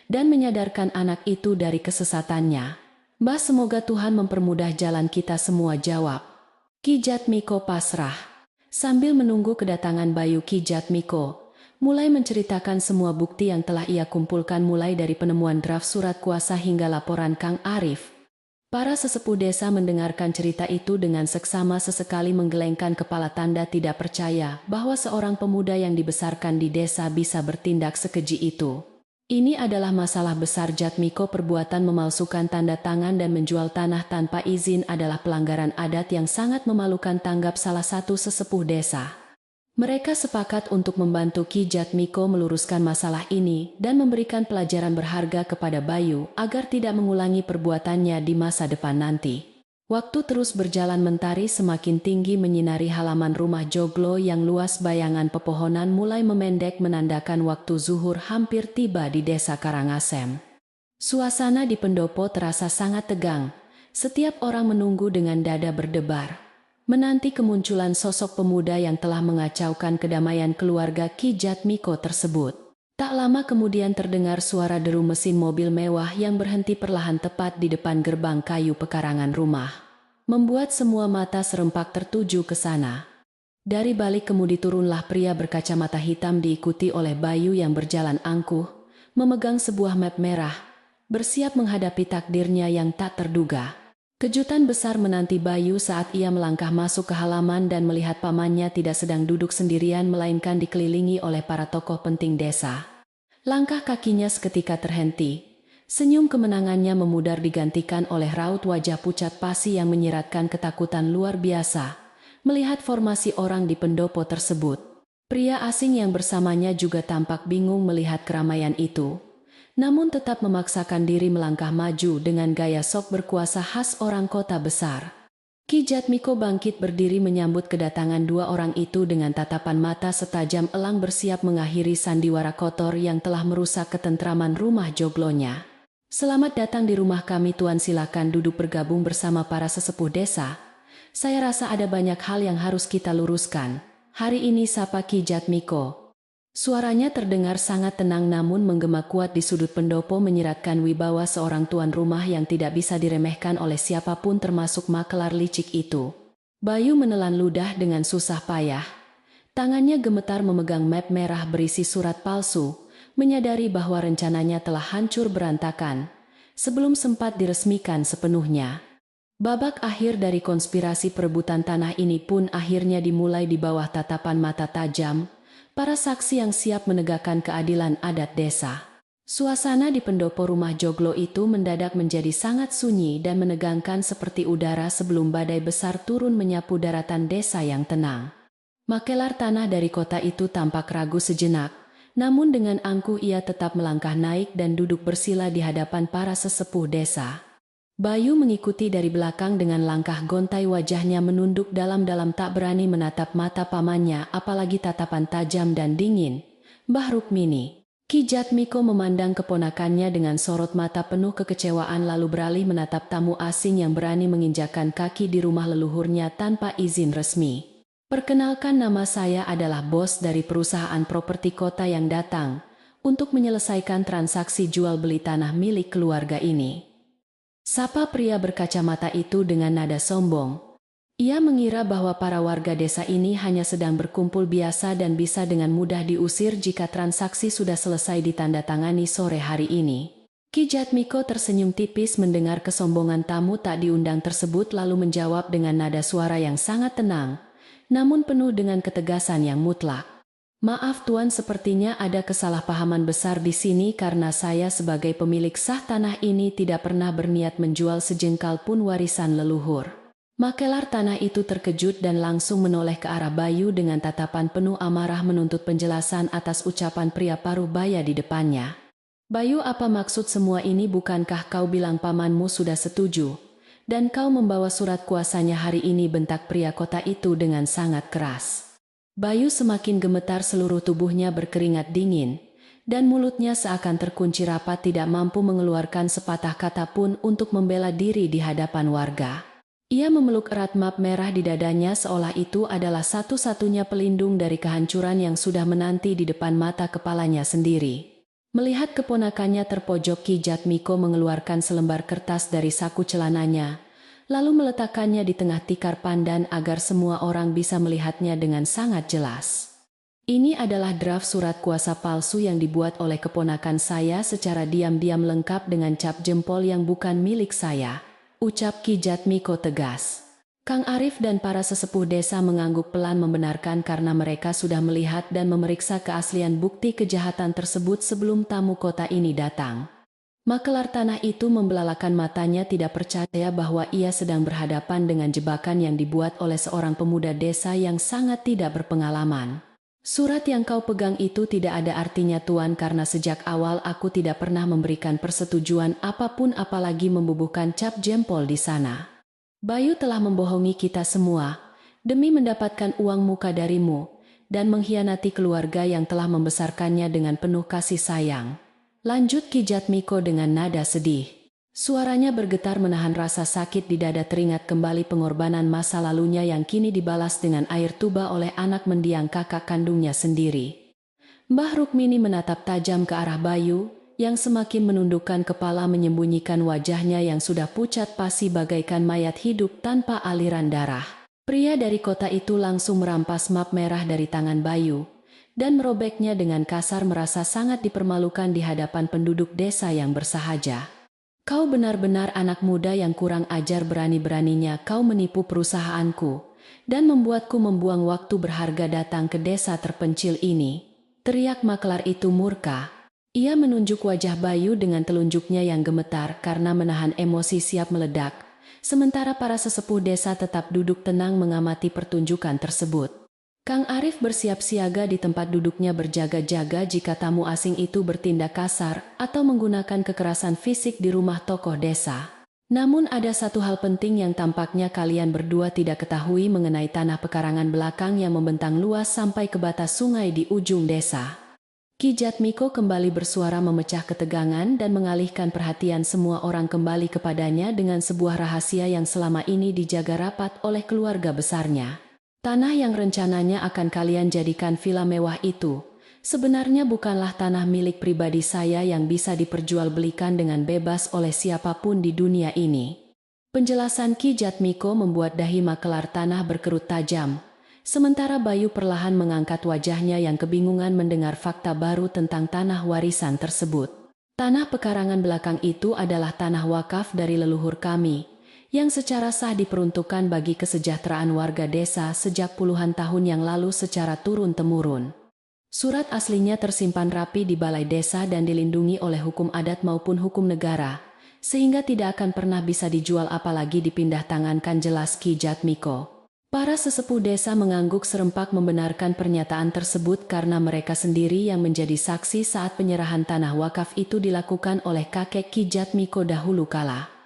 dan menyadarkan anak itu dari kesesatannya. Mbah, semoga Tuhan mempermudah jalan kita semua, jawab Ki Jatmiko pasrah. Sambil menunggu kedatangan Bayu, Ki Jatmiko mulai menceritakan semua bukti yang telah ia kumpulkan, mulai dari penemuan draft surat kuasa hingga laporan Kang Arif. Para sesepuh desa mendengarkan cerita itu dengan seksama, sesekali menggelengkan kepala tanda tidak percaya bahwa seorang pemuda yang dibesarkan di desa bisa bertindak sekeji itu. Ini adalah masalah besar Jatmiko. Perbuatan memalsukan tanda tangan dan menjual tanah tanpa izin adalah pelanggaran adat yang sangat memalukan, tanggap salah satu sesepuh desa. Mereka sepakat untuk membantu Ki Jatmiko meluruskan masalah ini dan memberikan pelajaran berharga kepada Bayu agar tidak mengulangi perbuatannya di masa depan nanti. Waktu terus berjalan, mentari semakin tinggi menyinari halaman rumah joglo yang luas. Bayangan pepohonan mulai memendek menandakan waktu zuhur hampir tiba di desa Karangasem. Suasana di pendopo terasa sangat tegang. Setiap orang menunggu dengan dada berdebar, menanti kemunculan sosok pemuda yang telah mengacaukan kedamaian keluarga Ki Jatmiko tersebut. Tak lama kemudian terdengar suara deru mesin mobil mewah yang berhenti perlahan tepat di depan gerbang kayu pekarangan rumah, membuat semua mata serempak tertuju ke sana. Dari balik kemudi turunlah pria berkacamata hitam diikuti oleh Bayu yang berjalan angkuh, memegang sebuah map merah, bersiap menghadapi takdirnya yang tak terduga. Kejutan besar menanti Bayu saat ia melangkah masuk ke halaman dan melihat pamannya tidak sedang duduk sendirian, melainkan dikelilingi oleh para tokoh penting desa. Langkah kakinya seketika terhenti. Senyum kemenangannya memudar digantikan oleh raut wajah pucat pasi yang menyiratkan ketakutan luar biasa melihat formasi orang di pendopo tersebut. Pria asing yang bersamanya juga tampak bingung melihat keramaian itu, namun tetap memaksakan diri melangkah maju dengan gaya sok berkuasa khas orang kota besar. Ki Jatmiko bangkit berdiri menyambut kedatangan dua orang itu dengan tatapan mata setajam elang, bersiap mengakhiri sandiwara kotor yang telah merusak ketentraman rumah joglonya. Selamat datang di rumah kami Tuan, silakan duduk bergabung bersama para sesepuh desa. Saya rasa ada banyak hal yang harus kita luruskan hari ini, sapa Ki Jatmiko. Suaranya terdengar sangat tenang namun menggema kuat di sudut pendopo, menyiratkan wibawa seorang tuan rumah yang tidak bisa diremehkan oleh siapapun termasuk makelar licik itu. Bayu menelan ludah dengan susah payah. Tangannya gemetar memegang map merah berisi surat palsu, menyadari bahwa rencananya telah hancur berantakan sebelum sempat diresmikan sepenuhnya. Babak akhir dari konspirasi perebutan tanah ini pun akhirnya dimulai di bawah tatapan mata tajam para saksi yang siap menegakkan keadilan adat desa. Suasana di pendopo rumah joglo itu mendadak menjadi sangat sunyi dan menegangkan, seperti udara sebelum badai besar turun menyapu daratan desa yang tenang. Makelar tanah dari kota itu tampak ragu sejenak, namun dengan angkuh ia tetap melangkah naik dan duduk bersila di hadapan para sesepuh desa. Bayu mengikuti dari belakang dengan langkah gontai, wajahnya menunduk dalam-dalam tak berani menatap mata pamannya, apalagi tatapan tajam dan dingin Mbah Rukmini. Ki Jatmiko memandang keponakannya dengan sorot mata penuh kekecewaan, lalu beralih menatap tamu asing yang berani menginjakan kaki di rumah leluhurnya tanpa izin resmi. Perkenalkan, nama saya adalah bos dari perusahaan properti kota yang datang untuk menyelesaikan transaksi jual beli tanah milik keluarga ini. Sapa pria berkacamata itu dengan nada sombong. Ia mengira bahwa para warga desa ini hanya sedang berkumpul biasa dan bisa dengan mudah diusir jika transaksi sudah selesai ditandatangani sore hari ini. Ki Jatmiko tersenyum tipis mendengar kesombongan tamu tak diundang tersebut lalu menjawab dengan nada suara yang sangat tenang, namun penuh dengan ketegasan yang mutlak. Maaf Tuan, sepertinya ada kesalahpahaman besar di sini karena saya sebagai pemilik sah tanah ini tidak pernah berniat menjual sejengkal pun warisan leluhur. Makelar tanah itu terkejut dan langsung menoleh ke arah Bayu dengan tatapan penuh amarah menuntut penjelasan atas ucapan pria paruh baya di depannya. Bayu, apa maksud semua ini? Bukankah kau bilang pamanmu sudah setuju? Dan kau membawa surat kuasanya hari ini, bentak pria kota itu dengan sangat keras. Bayu semakin gemetar, seluruh tubuhnya berkeringat dingin, dan mulutnya seakan terkunci rapat tidak mampu mengeluarkan sepatah kata pun untuk membela diri di hadapan warga. Ia memeluk erat map merah di dadanya seolah itu adalah satu-satunya pelindung dari kehancuran yang sudah menanti di depan mata kepalanya sendiri. Melihat keponakannya terpojok, Ki Jatmiko mengeluarkan selembar kertas dari saku celananya, lalu meletakkannya di tengah tikar pandan agar semua orang bisa melihatnya dengan sangat jelas. Ini adalah draft surat kuasa palsu yang dibuat oleh keponakan saya secara diam-diam lengkap dengan cap jempol yang bukan milik saya, ucap Ki Jatmiko tegas. Kang Arif dan para sesepuh desa mengangguk pelan membenarkan karena mereka sudah melihat dan memeriksa keaslian bukti kejahatan tersebut sebelum tamu kota ini datang. Makelar tanah itu membelalakan matanya, tidak percaya bahwa ia sedang berhadapan dengan jebakan yang dibuat oleh seorang pemuda desa yang sangat tidak berpengalaman. Surat yang kau pegang itu tidak ada artinya Tuan, karena sejak awal aku tidak pernah memberikan persetujuan apapun apalagi membubuhkan cap jempol di sana. Bayu telah membohongi kita semua demi mendapatkan uang muka darimu dan mengkhianati keluarga yang telah membesarkannya dengan penuh kasih sayang. Lanjut Ki Jatmiko dengan nada sedih. Suaranya bergetar menahan rasa sakit di dada, teringat kembali pengorbanan masa lalunya yang kini dibalas dengan air tuba oleh anak mendiang kakak kandungnya sendiri. Mbah Rukmini menatap tajam ke arah Bayu, yang semakin menundukkan kepala menyembunyikan wajahnya yang sudah pucat pasi bagaikan mayat hidup tanpa aliran darah. Pria dari kota itu langsung merampas map merah dari tangan Bayu dan merobeknya dengan kasar, merasa sangat dipermalukan di hadapan penduduk desa yang bersahaja. Kau benar-benar anak muda yang kurang ajar, berani-beraninya kau menipu perusahaanku dan membuatku membuang waktu berharga datang ke desa terpencil ini, teriak makelar itu murka. Ia menunjuk wajah Bayu dengan telunjuknya yang gemetar karena menahan emosi siap meledak, sementara para sesepuh desa tetap duduk tenang mengamati pertunjukan tersebut. Kang Arif bersiap siaga di tempat duduknya, berjaga-jaga jika tamu asing itu bertindak kasar atau menggunakan kekerasan fisik di rumah tokoh desa. Namun ada satu hal penting yang tampaknya kalian berdua tidak ketahui mengenai tanah pekarangan belakang yang membentang luas sampai ke batas sungai di ujung desa. Ki Jatmiko kembali bersuara memecah ketegangan dan mengalihkan perhatian semua orang kembali kepadanya dengan sebuah rahasia yang selama ini dijaga rapat oleh keluarga besarnya. Tanah yang rencananya akan kalian jadikan villa mewah itu sebenarnya bukanlah tanah milik pribadi saya yang bisa diperjualbelikan dengan bebas oleh siapapun di dunia ini. Penjelasan Ki Jatmiko membuat dahi makelar tanah berkerut tajam, sementara Bayu perlahan mengangkat wajahnya yang kebingungan mendengar fakta baru tentang tanah warisan tersebut. Tanah pekarangan belakang itu adalah tanah wakaf dari leluhur kami, yang secara sah diperuntukkan bagi kesejahteraan warga desa sejak puluhan tahun yang lalu secara turun-temurun. Surat aslinya tersimpan rapi di balai desa dan dilindungi oleh hukum adat maupun hukum negara, sehingga tidak akan pernah bisa dijual apalagi dipindah tangankan, jelas Ki Jatmiko. Para sesepuh desa mengangguk serempak membenarkan pernyataan tersebut karena mereka sendiri yang menjadi saksi saat penyerahan tanah wakaf itu dilakukan oleh kakek Ki Jatmiko dahulu kala.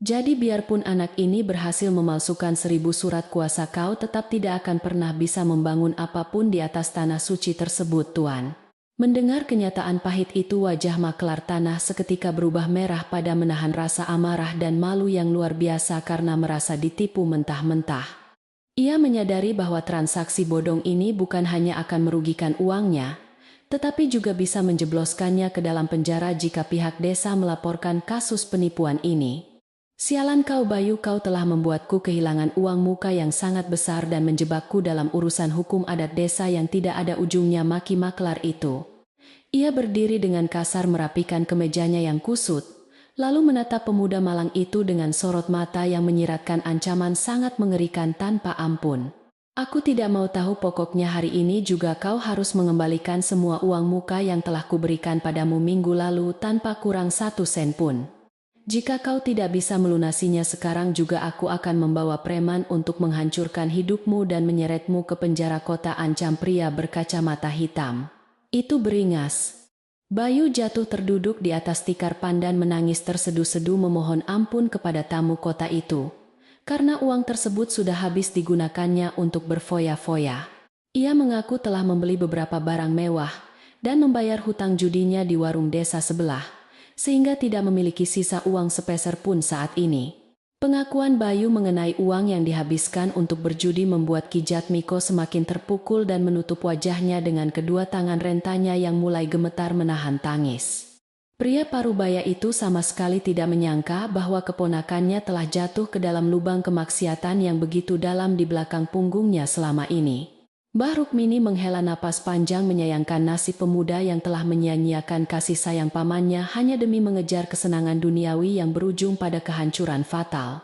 Jadi biarpun anak ini berhasil memalsukan 1000 surat kuasa, kau tetap tidak akan pernah bisa membangun apapun di atas tanah suci tersebut, Tuan. Mendengar kenyataan pahit itu, wajah makelar tanah seketika berubah merah pada menahan rasa amarah dan malu yang luar biasa karena merasa ditipu mentah-mentah. Ia menyadari bahwa transaksi bodong ini bukan hanya akan merugikan uangnya, tetapi juga bisa menjebloskannya ke dalam penjara jika pihak desa melaporkan kasus penipuan ini. Sialan kau Bayu, kau telah membuatku kehilangan uang muka yang sangat besar dan menjebakku dalam urusan hukum adat desa yang tidak ada ujungnya, maki maklar itu. Ia berdiri dengan kasar merapikan kemejanya yang kusut, lalu menatap pemuda malang itu dengan sorot mata yang menyiratkan ancaman sangat mengerikan tanpa ampun. Aku tidak mau tahu, pokoknya hari ini juga kau harus mengembalikan semua uang muka yang telah kuberikan padamu minggu lalu tanpa kurang 1 sen pun. Jika kau tidak bisa melunasinya sekarang juga, aku akan membawa preman untuk menghancurkan hidupmu dan menyeretmu ke penjara kota, ancam pria berkacamata hitam. Itu beringas. Bayu jatuh terduduk di atas tikar pandan menangis terseduh-seduh memohon ampun kepada tamu kota itu. Karena uang tersebut sudah habis digunakannya untuk berfoya-foya. Ia mengaku telah membeli beberapa barang mewah dan membayar hutang judinya di warung desa sebelah, sehingga tidak memiliki sisa uang sepeser pun saat ini. Pengakuan Bayu mengenai uang yang dihabiskan untuk berjudi membuat Ki Jatmiko semakin terpukul dan menutup wajahnya dengan kedua tangan rentanya yang mulai gemetar menahan tangis. Pria parubaya itu sama sekali tidak menyangka bahwa keponakannya telah jatuh ke dalam lubang kemaksiatan yang begitu dalam di belakang punggungnya selama ini. Mbah Rukmini menghela napas panjang menyayangkan nasib pemuda yang telah menyia-nyiakan kasih sayang pamannya hanya demi mengejar kesenangan duniawi yang berujung pada kehancuran fatal.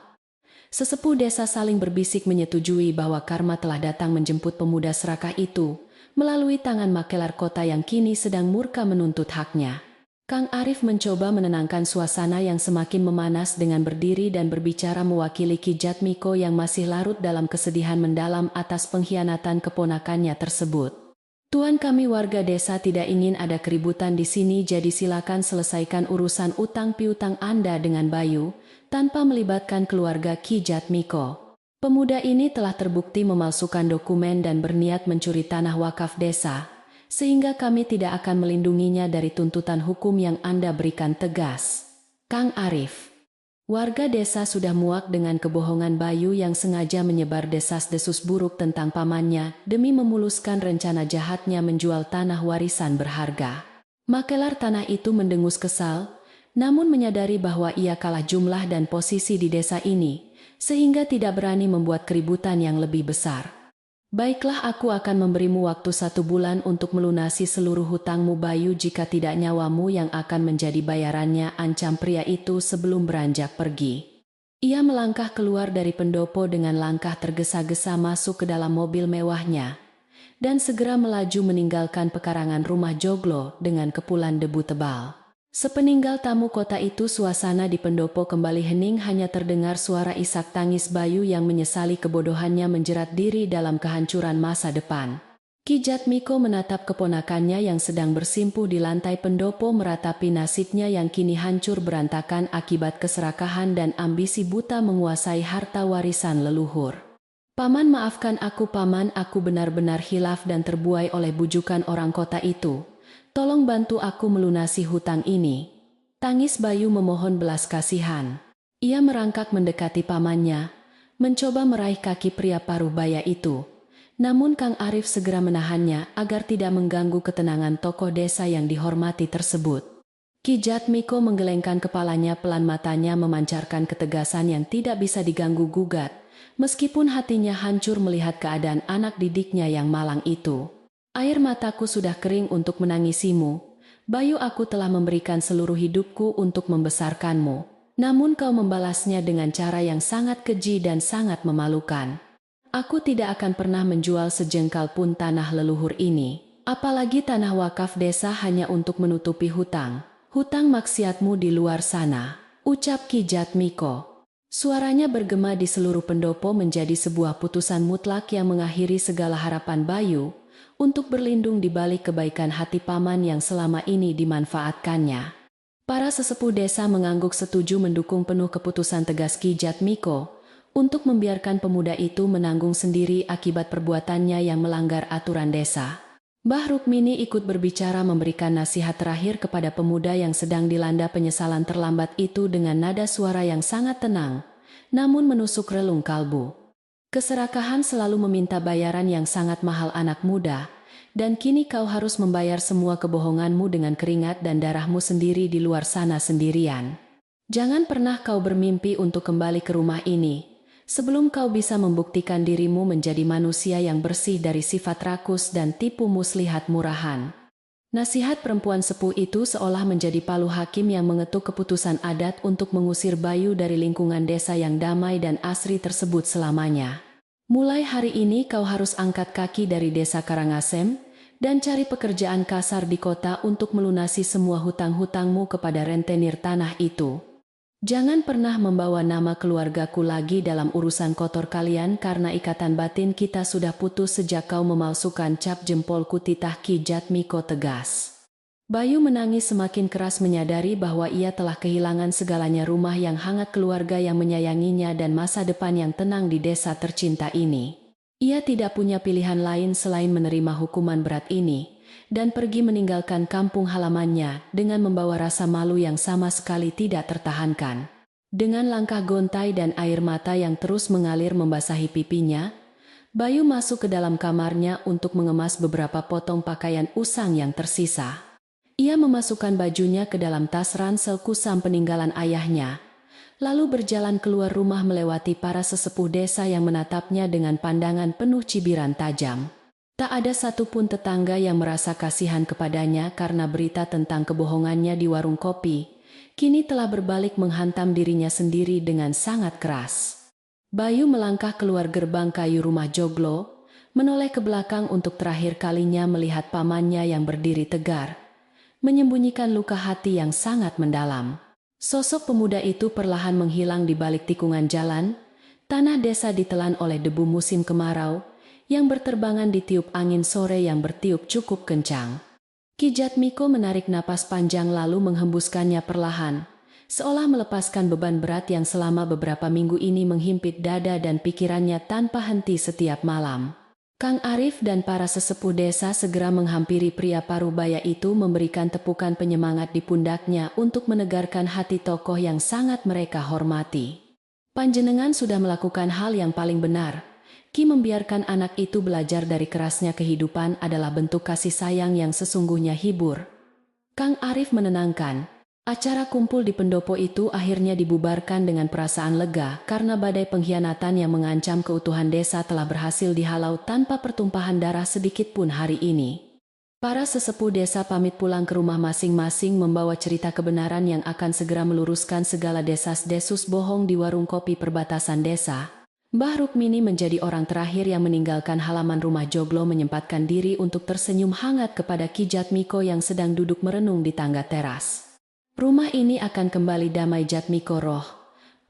Sesepuh desa saling berbisik menyetujui bahwa karma telah datang menjemput pemuda serakah itu melalui tangan makelar kota yang kini sedang murka menuntut haknya. Kang Arif mencoba menenangkan suasana yang semakin memanas dengan berdiri dan berbicara mewakili Ki Jatmiko yang masih larut dalam kesedihan mendalam atas pengkhianatan keponakannya tersebut. Tuan, kami warga desa tidak ingin ada keributan di sini, jadi silakan selesaikan urusan utang piutang Anda dengan Bayu, tanpa melibatkan keluarga Ki Jatmiko. Pemuda ini telah terbukti memalsukan dokumen dan berniat mencuri tanah wakaf desa, sehingga kami tidak akan melindunginya dari tuntutan hukum yang Anda berikan, tegas Kang Arif. Warga desa sudah muak dengan kebohongan Bayu yang sengaja menyebar desas-desus buruk tentang pamannya demi memuluskan rencana jahatnya menjual tanah warisan berharga. Makelar tanah itu mendengus kesal, namun menyadari bahwa ia kalah jumlah dan posisi di desa ini, sehingga tidak berani membuat keributan yang lebih besar. Baiklah, aku akan memberimu waktu 1 bulan untuk melunasi seluruh hutangmu Bayu, jika tidak nyawamu yang akan menjadi bayarannya, ancam pria itu sebelum beranjak pergi. Ia melangkah keluar dari pendopo dengan langkah tergesa-gesa masuk ke dalam mobil mewahnya, dan segera melaju meninggalkan pekarangan rumah joglo dengan kepulan debu tebal. Sepeninggal tamu kota itu, suasana di pendopo kembali hening, hanya terdengar suara isak tangis Bayu yang menyesali kebodohannya menjerat diri dalam kehancuran masa depan. Ki Jatmiko menatap keponakannya yang sedang bersimpuh di lantai pendopo, meratapi nasibnya yang kini hancur berantakan akibat keserakahan dan ambisi buta menguasai harta warisan leluhur. Paman, maafkan aku Paman, aku benar-benar hilaf dan terbuai oleh bujukan orang kota itu. Tolong bantu aku melunasi hutang ini. Tangis Bayu memohon belas kasihan. Ia merangkak mendekati pamannya, mencoba meraih kaki pria parubaya itu. Namun Kang Arif segera menahannya agar tidak mengganggu ketenangan tokoh desa yang dihormati tersebut. Ki Jatmiko menggelengkan kepalanya, pelan matanya memancarkan ketegasan yang tidak bisa diganggu-gugat, meskipun hatinya hancur melihat keadaan anak didiknya yang malang itu. Air mataku sudah kering untuk menangisimu, Bayu. Aku telah memberikan seluruh hidupku untuk membesarkanmu, namun kau membalasnya dengan cara yang sangat keji dan sangat memalukan. Aku tidak akan pernah menjual sejengkal pun tanah leluhur ini, apalagi tanah wakaf desa, hanya untuk menutupi hutang maksiatmu di luar sana, ucap Ki Jatmiko. Suaranya bergema di seluruh pendopo menjadi sebuah putusan mutlak yang mengakhiri segala harapan Bayu untuk berlindung di balik kebaikan hati paman yang selama ini dimanfaatkannya. Para sesepuh desa mengangguk setuju mendukung penuh keputusan tegas Ki Jatmiko untuk membiarkan pemuda itu menanggung sendiri akibat perbuatannya yang melanggar aturan desa. Mbah Rukmini ikut berbicara memberikan nasihat terakhir kepada pemuda yang sedang dilanda penyesalan terlambat itu dengan nada suara yang sangat tenang, namun menusuk relung kalbu. Keserakahan selalu meminta bayaran yang sangat mahal anak muda, dan kini kau harus membayar semua kebohonganmu dengan keringat dan darahmu sendiri di luar sana sendirian. Jangan pernah kau bermimpi untuk kembali ke rumah ini, sebelum kau bisa membuktikan dirimu menjadi manusia yang bersih dari sifat rakus dan tipu muslihat murahan. Nasihat perempuan sepuh itu seolah menjadi palu hakim yang mengetuk keputusan adat untuk mengusir Bayu dari lingkungan desa yang damai dan asri tersebut selamanya. Mulai hari ini kau harus angkat kaki dari desa Karangasem dan cari pekerjaan kasar di kota untuk melunasi semua hutang-hutangmu kepada rentenir tanah itu. Jangan pernah membawa nama keluargaku lagi dalam urusan kotor kalian karena ikatan batin kita sudah putus sejak kau memalsukan cap jempolku, titah Ki Jatmiko tegas. Bayu menangis semakin keras menyadari bahwa ia telah kehilangan segalanya, rumah yang hangat, keluarga yang menyayanginya, dan masa depan yang tenang di desa tercinta ini. Ia tidak punya pilihan lain selain menerima hukuman berat ini dan pergi meninggalkan kampung halamannya dengan membawa rasa malu yang sama sekali tidak tertahankan. Dengan langkah gontai dan air mata yang terus mengalir membasahi pipinya, Bayu masuk ke dalam kamarnya untuk mengemas beberapa potong pakaian usang yang tersisa. Ia memasukkan bajunya ke dalam tas ransel kusam peninggalan ayahnya, lalu berjalan keluar rumah melewati para sesepuh desa yang menatapnya dengan pandangan penuh cibiran tajam. Tak ada satupun tetangga yang merasa kasihan kepadanya karena berita tentang kebohongannya di warung kopi kini telah berbalik menghantam dirinya sendiri dengan sangat keras. Bayu melangkah keluar gerbang kayu rumah joglo, menoleh ke belakang untuk terakhir kalinya melihat pamannya yang berdiri tegar, menyembunyikan luka hati yang sangat mendalam. Sosok pemuda itu perlahan menghilang di balik tikungan jalan. Tanah desa ditelan oleh debu musim kemarau yang berterbangan ditiup angin sore yang bertiup cukup kencang. Ki Jatmiko menarik napas panjang lalu menghembuskannya perlahan, seolah melepaskan beban berat yang selama beberapa minggu ini menghimpit dada dan pikirannya tanpa henti setiap malam. Kang Arif dan para sesepuh desa segera menghampiri pria parubaya itu, memberikan tepukan penyemangat di pundaknya untuk menegarkan hati tokoh yang sangat mereka hormati. Panjenengan sudah melakukan hal yang paling benar. Ki membiarkan anak itu belajar dari kerasnya kehidupan adalah bentuk kasih sayang yang sesungguhnya, hibur Kang Arif menenangkan. Acara kumpul di pendopo itu akhirnya dibubarkan dengan perasaan lega karena badai pengkhianatan yang mengancam keutuhan desa telah berhasil dihalau tanpa pertumpahan darah sedikit pun hari ini. Para sesepuh desa pamit pulang ke rumah masing-masing membawa cerita kebenaran yang akan segera meluruskan segala desas-desus bohong di warung kopi perbatasan desa. Mbah Rukmini menjadi orang terakhir yang meninggalkan halaman rumah joglo, menyempatkan diri untuk tersenyum hangat kepada Ki Jatmiko yang sedang duduk merenung di tangga teras. Rumah ini akan kembali damai, Jatmiko roh.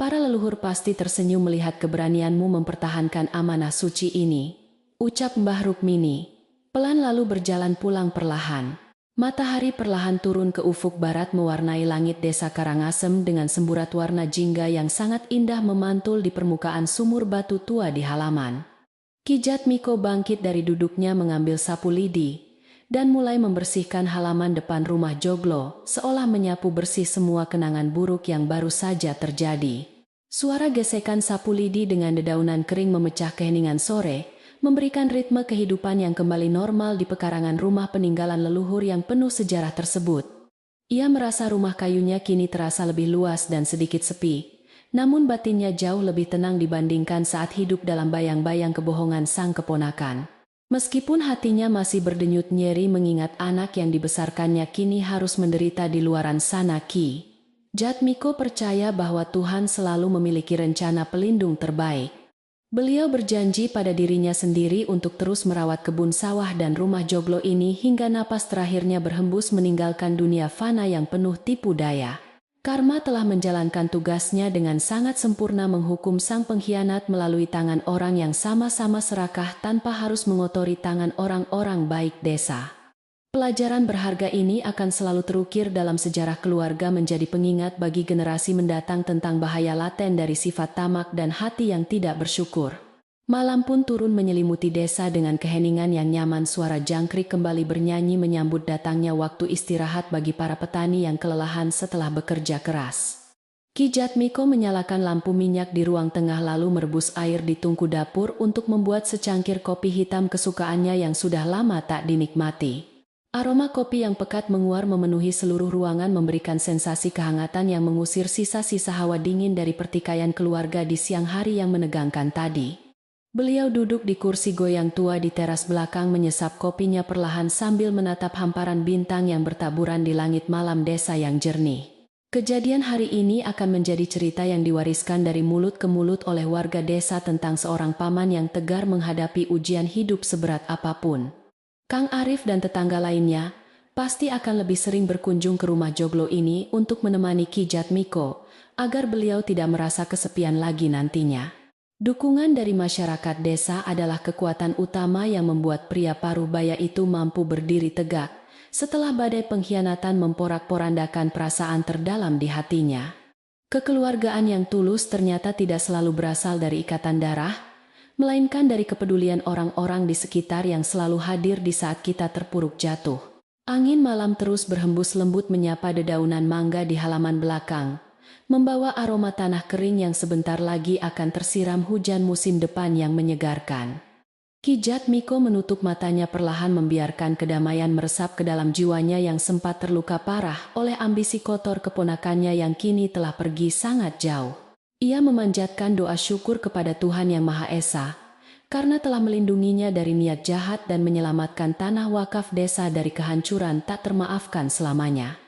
Para leluhur pasti tersenyum melihat keberanianmu mempertahankan amanah suci ini, ucap Mbah Rukmini. Pelan lalu berjalan pulang perlahan. Matahari perlahan turun ke ufuk barat mewarnai langit desa Karangasem dengan semburat warna jingga yang sangat indah memantul di permukaan sumur batu tua di halaman. Ki Jatmiko bangkit dari duduknya, mengambil sapu lidi dan mulai membersihkan halaman depan rumah joglo, seolah menyapu bersih semua kenangan buruk yang baru saja terjadi. Suara gesekan sapu lidi dengan dedaunan kering memecah keheningan sore, memberikan ritme kehidupan yang kembali normal di pekarangan rumah peninggalan leluhur yang penuh sejarah tersebut. Ia merasa rumah kayunya kini terasa lebih luas dan sedikit sepi, namun batinnya jauh lebih tenang dibandingkan saat hidup dalam bayang-bayang kebohongan sang keponakan. Meskipun hatinya masih berdenyut nyeri mengingat anak yang dibesarkannya kini harus menderita di luaran sana, Ki Jatmiko percaya bahwa Tuhan selalu memiliki rencana pelindung terbaik. Beliau berjanji pada dirinya sendiri untuk terus merawat kebun sawah dan rumah joglo ini hingga napas terakhirnya berhembus meninggalkan dunia fana yang penuh tipu daya. Karma telah menjalankan tugasnya dengan sangat sempurna, menghukum sang pengkhianat melalui tangan orang yang sama-sama serakah tanpa harus mengotori tangan orang-orang baik desa. Pelajaran berharga ini akan selalu terukir dalam sejarah keluarga, menjadi pengingat bagi generasi mendatang tentang bahaya laten dari sifat tamak dan hati yang tidak bersyukur. Malam pun turun menyelimuti desa dengan keheningan yang nyaman. Suara jangkrik kembali bernyanyi menyambut datangnya waktu istirahat bagi para petani yang kelelahan setelah bekerja keras. Ki Jatmiko menyalakan lampu minyak di ruang tengah lalu merebus air di tungku dapur untuk membuat secangkir kopi hitam kesukaannya yang sudah lama tak dinikmati. Aroma kopi yang pekat menguar memenuhi seluruh ruangan memberikan sensasi kehangatan yang mengusir sisa-sisa hawa dingin dari pertikaian keluarga di siang hari yang menegangkan tadi. Beliau duduk di kursi goyang tua di teras belakang menyesap kopinya perlahan sambil menatap hamparan bintang yang bertaburan di langit malam desa yang jernih. Kejadian hari ini akan menjadi cerita yang diwariskan dari mulut ke mulut oleh warga desa tentang seorang paman yang tegar menghadapi ujian hidup seberat apapun. Kang Arif dan tetangga lainnya pasti akan lebih sering berkunjung ke rumah joglo ini untuk menemani Ki Jatmiko, agar beliau tidak merasa kesepian lagi nantinya. Dukungan dari masyarakat desa adalah kekuatan utama yang membuat pria parubaya itu mampu berdiri tegak setelah badai pengkhianatan memporak-porandakan perasaan terdalam di hatinya. Kekeluargaan yang tulus ternyata tidak selalu berasal dari ikatan darah, melainkan dari kepedulian orang-orang di sekitar yang selalu hadir di saat kita terpuruk jatuh. Angin malam terus berhembus lembut menyapa dedaunan mangga di halaman belakang, membawa aroma tanah kering yang sebentar lagi akan tersiram hujan musim depan yang menyegarkan. Ki Jatmiko menutup matanya perlahan membiarkan kedamaian meresap ke dalam jiwanya yang sempat terluka parah oleh ambisi kotor keponakannya yang kini telah pergi sangat jauh. Ia memanjatkan doa syukur kepada Tuhan Yang Maha Esa, karena telah melindunginya dari niat jahat dan menyelamatkan tanah wakaf desa dari kehancuran tak termaafkan selamanya.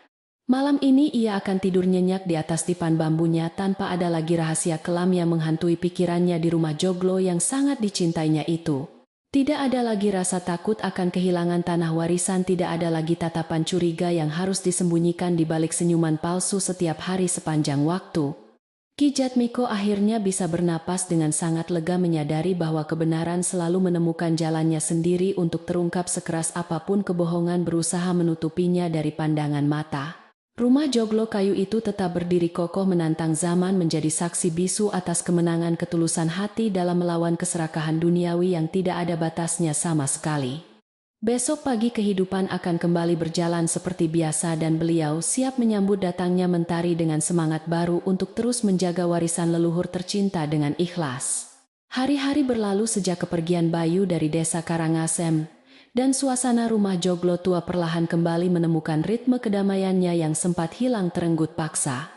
Malam ini ia akan tidur nyenyak di atas dipan bambunya tanpa ada lagi rahasia kelam yang menghantui pikirannya di rumah joglo yang sangat dicintainya itu. Tidak ada lagi rasa takut akan kehilangan tanah warisan, tidak ada lagi tatapan curiga yang harus disembunyikan di balik senyuman palsu setiap hari sepanjang waktu. Ki Jatmiko akhirnya bisa bernapas dengan sangat lega menyadari bahwa kebenaran selalu menemukan jalannya sendiri untuk terungkap sekeras apapun kebohongan berusaha menutupinya dari pandangan mata. Rumah joglo kayu itu tetap berdiri kokoh menantang zaman menjadi saksi bisu atas kemenangan ketulusan hati dalam melawan keserakahan duniawi yang tidak ada batasnya sama sekali. Besok pagi kehidupan akan kembali berjalan seperti biasa dan beliau siap menyambut datangnya mentari dengan semangat baru untuk terus menjaga warisan leluhur tercinta dengan ikhlas. Hari-hari berlalu sejak kepergian Bayu dari desa Karangasem, dan suasana rumah joglo tua perlahan kembali menemukan ritme kedamaiannya yang sempat hilang terenggut paksa.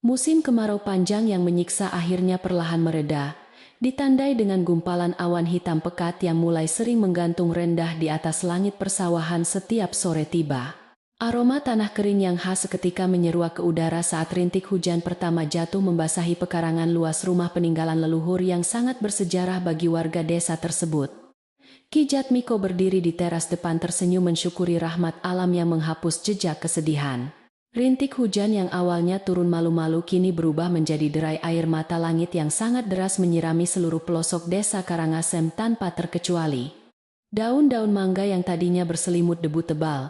Musim kemarau panjang yang menyiksa akhirnya perlahan mereda, ditandai dengan gumpalan awan hitam pekat yang mulai sering menggantung rendah di atas langit persawahan setiap sore tiba. Aroma tanah kering yang khas seketika menyeruak ke udara saat rintik hujan pertama jatuh membasahi pekarangan luas rumah peninggalan leluhur yang sangat bersejarah bagi warga desa tersebut. Ki Jatmiko berdiri di teras depan tersenyum mensyukuri rahmat alam yang menghapus jejak kesedihan. Rintik hujan yang awalnya turun malu-malu kini berubah menjadi derai air mata langit yang sangat deras menyirami seluruh pelosok desa Karangasem tanpa terkecuali. Daun-daun mangga yang tadinya berselimut debu tebal,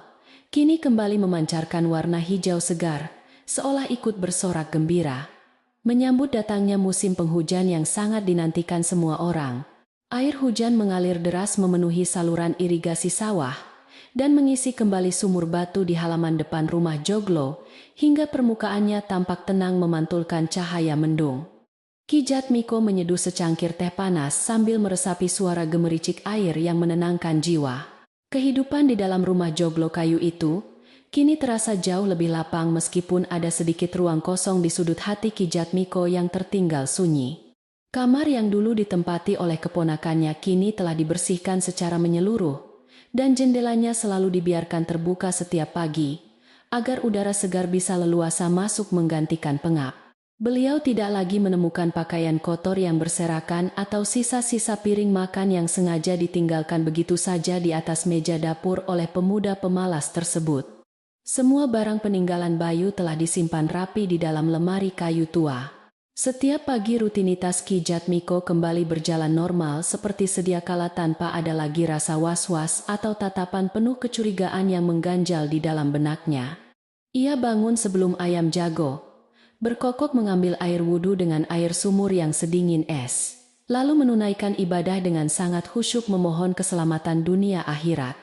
kini kembali memancarkan warna hijau segar, seolah ikut bersorak gembira. Menyambut datangnya musim penghujan yang sangat dinantikan semua orang. Air hujan mengalir deras memenuhi saluran irigasi sawah dan mengisi kembali sumur batu di halaman depan rumah joglo hingga permukaannya tampak tenang memantulkan cahaya mendung. Ki Jatmiko menyeduh secangkir teh panas sambil meresapi suara gemericik air yang menenangkan jiwa. Kehidupan di dalam rumah joglo kayu itu kini terasa jauh lebih lapang meskipun ada sedikit ruang kosong di sudut hati Ki Jatmiko yang tertinggal sunyi. Kamar yang dulu ditempati oleh keponakannya kini telah dibersihkan secara menyeluruh, dan jendelanya selalu dibiarkan terbuka setiap pagi, agar udara segar bisa leluasa masuk menggantikan pengap. Beliau tidak lagi menemukan pakaian kotor yang berserakan atau sisa-sisa piring makan yang sengaja ditinggalkan begitu saja di atas meja dapur oleh pemuda pemalas tersebut. Semua barang peninggalan Bayu telah disimpan rapi di dalam lemari kayu tua. Setiap pagi rutinitas Ki Jatmiko kembali berjalan normal seperti sedia kala tanpa ada lagi rasa was-was atau tatapan penuh kecurigaan yang mengganjal di dalam benaknya. Ia bangun sebelum ayam jago, berkokok mengambil air wudhu dengan air sumur yang sedingin es, lalu menunaikan ibadah dengan sangat khusyuk memohon keselamatan dunia akhirat.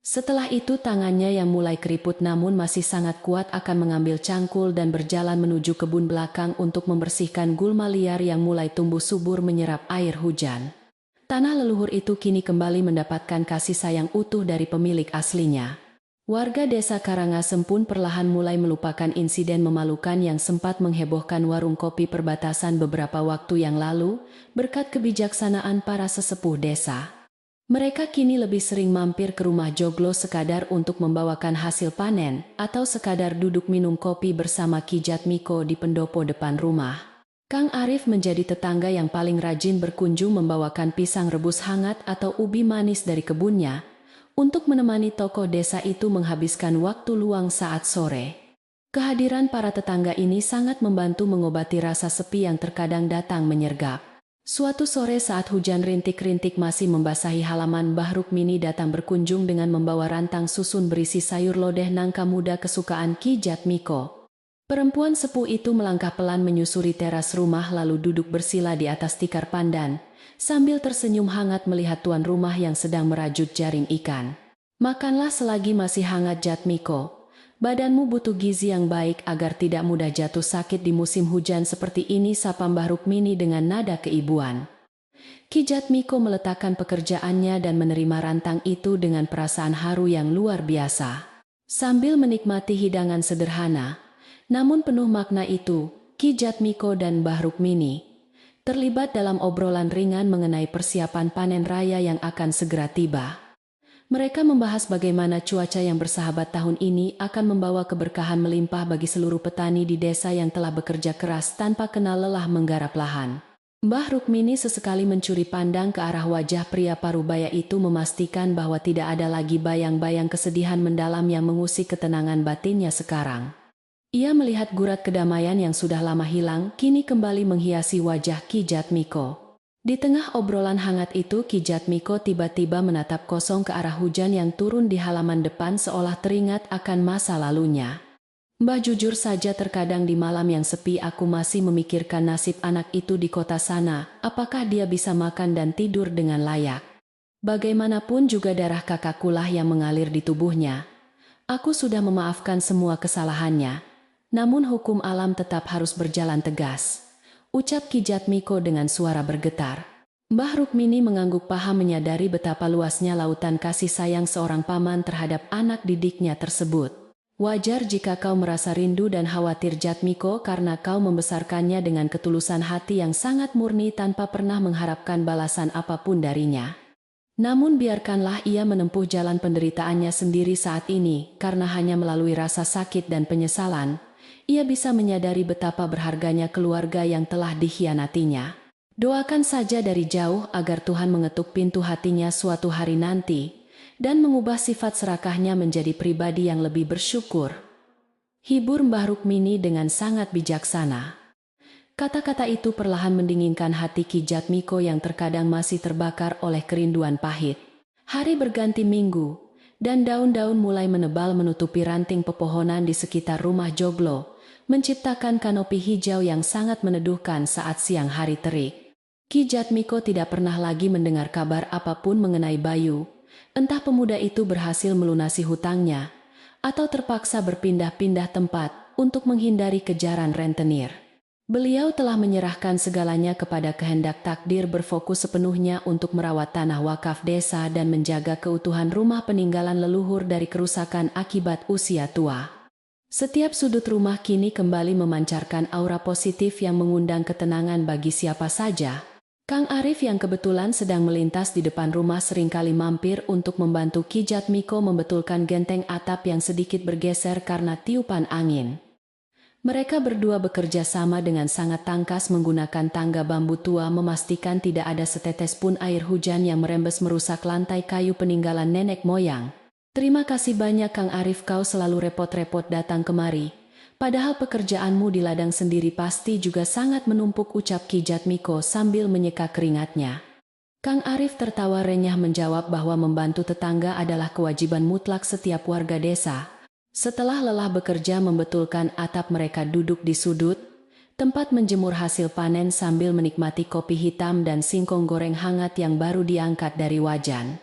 Setelah itu tangannya yang mulai keriput namun masih sangat kuat akan mengambil cangkul dan berjalan menuju kebun belakang untuk membersihkan gulma liar yang mulai tumbuh subur menyerap air hujan. Tanah leluhur itu kini kembali mendapatkan kasih sayang utuh dari pemilik aslinya. Warga desa Karangasem pun perlahan mulai melupakan insiden memalukan yang sempat menghebohkan warung kopi perbatasan beberapa waktu yang lalu, berkat kebijaksanaan para sesepuh desa. Mereka kini lebih sering mampir ke rumah Joglo sekadar untuk membawakan hasil panen, atau sekadar duduk minum kopi bersama Ki Jatmiko di pendopo depan rumah. Kang Arif menjadi tetangga yang paling rajin berkunjung membawakan pisang rebus hangat atau ubi manis dari kebunnya, untuk menemani tokoh desa itu menghabiskan waktu luang saat sore. Kehadiran para tetangga ini sangat membantu mengobati rasa sepi yang terkadang datang menyergap. Suatu sore saat hujan rintik-rintik masih membasahi halaman, Mbah Rukmini datang berkunjung dengan membawa rantang susun berisi sayur lodeh nangka muda kesukaan Ki Jatmiko. Perempuan sepuh itu melangkah pelan menyusuri teras rumah lalu duduk bersila di atas tikar pandan, sambil tersenyum hangat melihat tuan rumah yang sedang merajut jaring ikan. "Makanlah selagi masih hangat Jatmiko. Badanmu butuh gizi yang baik agar tidak mudah jatuh sakit di musim hujan seperti ini," sapa Mbah Rukmini dengan nada keibuan. Ki Jatmiko meletakkan pekerjaannya dan menerima rantang itu dengan perasaan haru yang luar biasa. Sambil menikmati hidangan sederhana, namun penuh makna itu, Ki Jatmiko dan Mbah Rukmini terlibat dalam obrolan ringan mengenai persiapan panen raya yang akan segera tiba. Mereka membahas bagaimana cuaca yang bersahabat tahun ini akan membawa keberkahan melimpah bagi seluruh petani di desa yang telah bekerja keras tanpa kenal lelah menggarap lahan. Mbah Rukmini sesekali mencuri pandang ke arah wajah pria parubaya itu, memastikan bahwa tidak ada lagi bayang-bayang kesedihan mendalam yang mengusik ketenangan batinnya sekarang. Ia melihat gurat kedamaian yang sudah lama hilang kini kembali menghiasi wajah Ki Jatmiko. Di tengah obrolan hangat itu, Ki Jatmiko tiba-tiba menatap kosong ke arah hujan yang turun di halaman depan seolah teringat akan masa lalunya. "Mbah, jujur saja terkadang di malam yang sepi aku masih memikirkan nasib anak itu di kota sana, apakah dia bisa makan dan tidur dengan layak. Bagaimanapun juga darah kakakkulah yang mengalir di tubuhnya. Aku sudah memaafkan semua kesalahannya, namun hukum alam tetap harus berjalan tegas," ucap Ki Jatmiko dengan suara bergetar. Mbah Rukmini mengangguk paham menyadari betapa luasnya lautan kasih sayang seorang paman terhadap anak didiknya tersebut. "Wajar jika kau merasa rindu dan khawatir Jatmiko, karena kau membesarkannya dengan ketulusan hati yang sangat murni tanpa pernah mengharapkan balasan apapun darinya. Namun biarkanlah ia menempuh jalan penderitaannya sendiri saat ini, karena hanya melalui rasa sakit dan penyesalan ia bisa menyadari betapa berharganya keluarga yang telah dikhianatinya. Doakan saja dari jauh agar Tuhan mengetuk pintu hatinya suatu hari nanti dan mengubah sifat serakahnya menjadi pribadi yang lebih bersyukur," hibur Mbah Rukmini dengan sangat bijaksana. Kata-kata itu perlahan mendinginkan hati Ki Jatmiko yang terkadang masih terbakar oleh kerinduan pahit. Hari berganti minggu, dan daun-daun mulai menebal menutupi ranting pepohonan di sekitar rumah Joglo, menciptakan kanopi hijau yang sangat meneduhkan saat siang hari terik. Ki Jatmiko tidak pernah lagi mendengar kabar apapun mengenai Bayu, entah pemuda itu berhasil melunasi hutangnya, atau terpaksa berpindah-pindah tempat untuk menghindari kejaran rentenir. Beliau telah menyerahkan segalanya kepada kehendak takdir, berfokus sepenuhnya untuk merawat tanah wakaf desa dan menjaga keutuhan rumah peninggalan leluhur dari kerusakan akibat usia tua. Setiap sudut rumah kini kembali memancarkan aura positif yang mengundang ketenangan bagi siapa saja. Kang Arif yang kebetulan sedang melintas di depan rumah seringkali mampir untuk membantu Ki Jatmiko membetulkan genteng atap yang sedikit bergeser karena tiupan angin. Mereka berdua bekerja sama dengan sangat tangkas menggunakan tangga bambu tua, memastikan tidak ada setetes pun air hujan yang merembes merusak lantai kayu peninggalan nenek moyang. "Terima kasih banyak Kang Arif, kau selalu repot-repot datang kemari. Padahal pekerjaanmu di ladang sendiri pasti juga sangat menumpuk," ucap Ki Jatmiko sambil menyeka keringatnya. Kang Arif tertawa renyah menjawab bahwa membantu tetangga adalah kewajiban mutlak setiap warga desa. Setelah lelah bekerja membetulkan atap, mereka duduk di sudut tempat menjemur hasil panen sambil menikmati kopi hitam dan singkong goreng hangat yang baru diangkat dari wajan.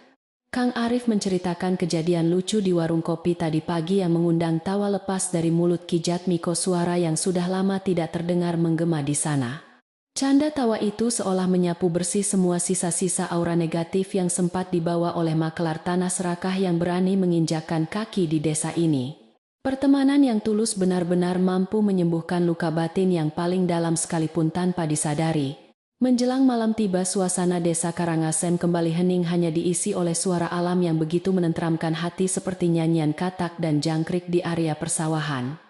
Kang Arif menceritakan kejadian lucu di warung kopi tadi pagi yang mengundang tawa lepas dari mulut Ki Jatmiko, suara yang sudah lama tidak terdengar menggema di sana. Canda tawa itu seolah menyapu bersih semua sisa-sisa aura negatif yang sempat dibawa oleh makelar tanah serakah yang berani menginjakkan kaki di desa ini. Pertemanan yang tulus benar-benar mampu menyembuhkan luka batin yang paling dalam sekalipun tanpa disadari. Menjelang malam tiba, suasana desa Karangasem kembali hening, hanya diisi oleh suara alam yang begitu menenteramkan hati seperti nyanyian katak dan jangkrik di area persawahan.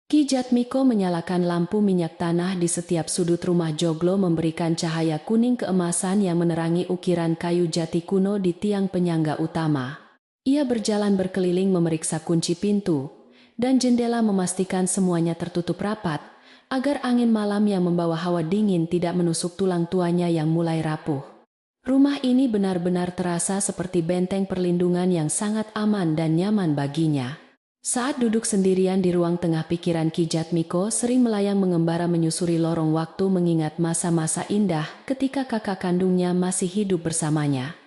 Ki Jatmiko menyalakan lampu minyak tanah di setiap sudut rumah joglo, memberikan cahaya kuning keemasan yang menerangi ukiran kayu jati kuno di tiang penyangga utama. Ia berjalan berkeliling memeriksa kunci pintu dan jendela, memastikan semuanya tertutup rapat, agar angin malam yang membawa hawa dingin tidak menusuk tulang tuanya yang mulai rapuh. Rumah ini benar-benar terasa seperti benteng perlindungan yang sangat aman dan nyaman baginya. Saat duduk sendirian di ruang tengah, pikiran Ki Jatmiko sering melayang mengembara menyusuri lorong waktu, mengingat masa-masa indah ketika kakak kandungnya masih hidup bersamanya.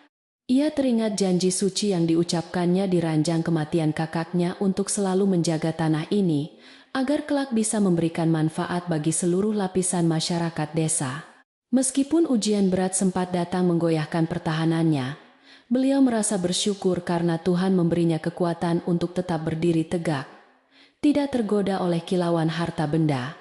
Ia teringat janji suci yang diucapkannya di ranjang kematian kakaknya untuk selalu menjaga tanah ini, agar kelak bisa memberikan manfaat bagi seluruh lapisan masyarakat desa. Meskipun ujian berat sempat datang menggoyahkan pertahanannya, beliau merasa bersyukur karena Tuhan memberinya kekuatan untuk tetap berdiri tegak, tidak tergoda oleh kilauan harta benda.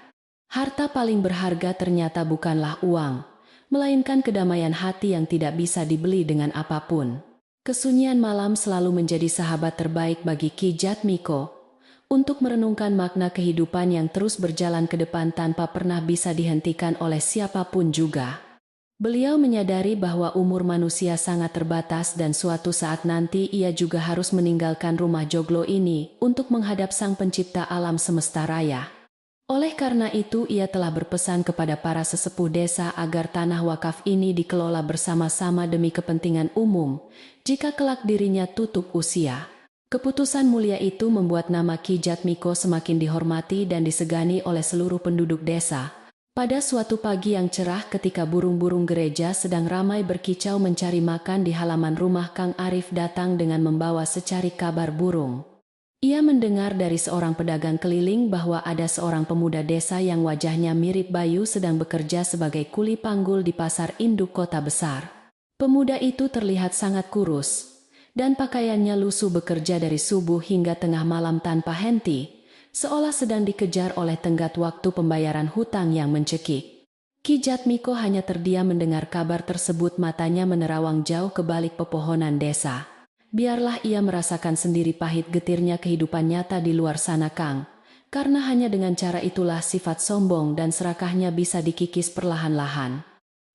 Harta paling berharga ternyata bukanlah uang, melainkan kedamaian hati yang tidak bisa dibeli dengan apapun. Kesunyian malam selalu menjadi sahabat terbaik bagi Ki Jatmiko untuk merenungkan makna kehidupan yang terus berjalan ke depan tanpa pernah bisa dihentikan oleh siapapun juga. Beliau menyadari bahwa umur manusia sangat terbatas dan suatu saat nanti ia juga harus meninggalkan rumah joglo ini untuk menghadap Sang Pencipta alam semesta raya. Oleh karena itu, ia telah berpesan kepada para sesepuh desa agar tanah wakaf ini dikelola bersama-sama demi kepentingan umum jika kelak dirinya tutup usia. Keputusan mulia itu membuat nama Ki Jatmiko semakin dihormati dan disegani oleh seluruh penduduk desa. Pada suatu pagi yang cerah, ketika burung-burung gereja sedang ramai berkicau mencari makan di halaman rumah, Kang Arif datang dengan membawa secari kabar burung. Ia mendengar dari seorang pedagang keliling bahwa ada seorang pemuda desa yang wajahnya mirip Bayu sedang bekerja sebagai kuli panggul di pasar induk kota besar. Pemuda itu terlihat sangat kurus, dan pakaiannya lusuh, bekerja dari subuh hingga tengah malam tanpa henti, seolah sedang dikejar oleh tenggat waktu pembayaran hutang yang mencekik. Ki Jatmiko hanya terdiam mendengar kabar tersebut, matanya menerawang jauh ke balik pepohonan desa. Biarlah ia merasakan sendiri pahit getirnya kehidupan nyata di luar sana, Kang, karena hanya dengan cara itulah sifat sombong dan serakahnya bisa dikikis perlahan-lahan.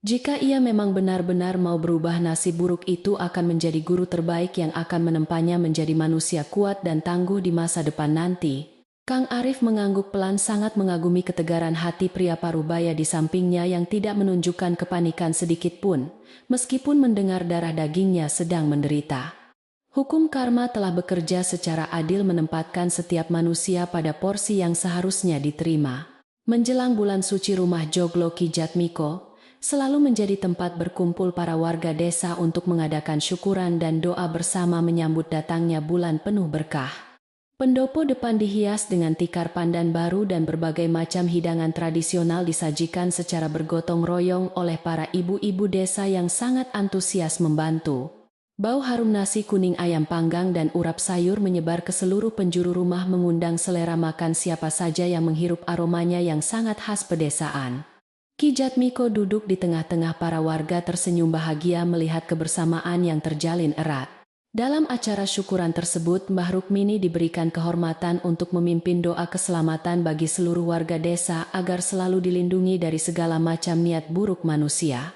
Jika ia memang benar-benar mau berubah, nasib buruk itu akan menjadi guru terbaik yang akan menempanya menjadi manusia kuat dan tangguh di masa depan nanti. Kang Arif mengangguk pelan, sangat mengagumi ketegaran hati pria parubaya di sampingnya yang tidak menunjukkan kepanikan sedikit pun, meskipun mendengar darah dagingnya sedang menderita. Hukum karma telah bekerja secara adil, menempatkan setiap manusia pada porsi yang seharusnya diterima. Menjelang bulan suci, rumah joglo Ki Jatmiko selalu menjadi tempat berkumpul para warga desa untuk mengadakan syukuran dan doa bersama menyambut datangnya bulan penuh berkah. Pendopo depan dihias dengan tikar pandan baru dan berbagai macam hidangan tradisional disajikan secara bergotong royong oleh para ibu-ibu desa yang sangat antusias membantu. Bau harum nasi kuning, ayam panggang, dan urap sayur menyebar ke seluruh penjuru rumah, mengundang selera makan siapa saja yang menghirup aromanya yang sangat khas pedesaan. Ki Jatmiko duduk di tengah-tengah para warga, tersenyum bahagia melihat kebersamaan yang terjalin erat. Dalam acara syukuran tersebut, Mbah Rukmini diberikan kehormatan untuk memimpin doa keselamatan bagi seluruh warga desa agar selalu dilindungi dari segala macam niat buruk manusia.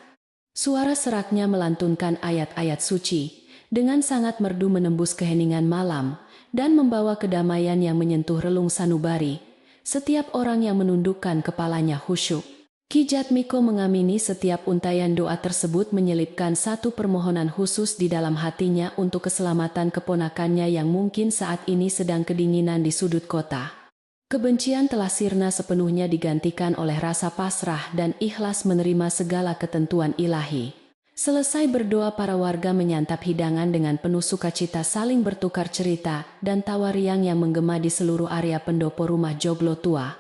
Suara seraknya melantunkan ayat-ayat suci dengan sangat merdu, menembus keheningan malam dan membawa kedamaian yang menyentuh relung sanubari. Setiap orang yang menundukkan kepalanya khusyuk. Ki Jatmiko mengamini setiap untayan doa tersebut, menyelipkan satu permohonan khusus di dalam hatinya untuk keselamatan keponakannya yang mungkin saat ini sedang kedinginan di sudut kota. Kebencian telah sirna sepenuhnya, digantikan oleh rasa pasrah dan ikhlas menerima segala ketentuan ilahi. Selesai berdoa, para warga menyantap hidangan dengan penuh sukacita, saling bertukar cerita dan tawa riang yang menggema di seluruh area pendopo rumah joglo tua.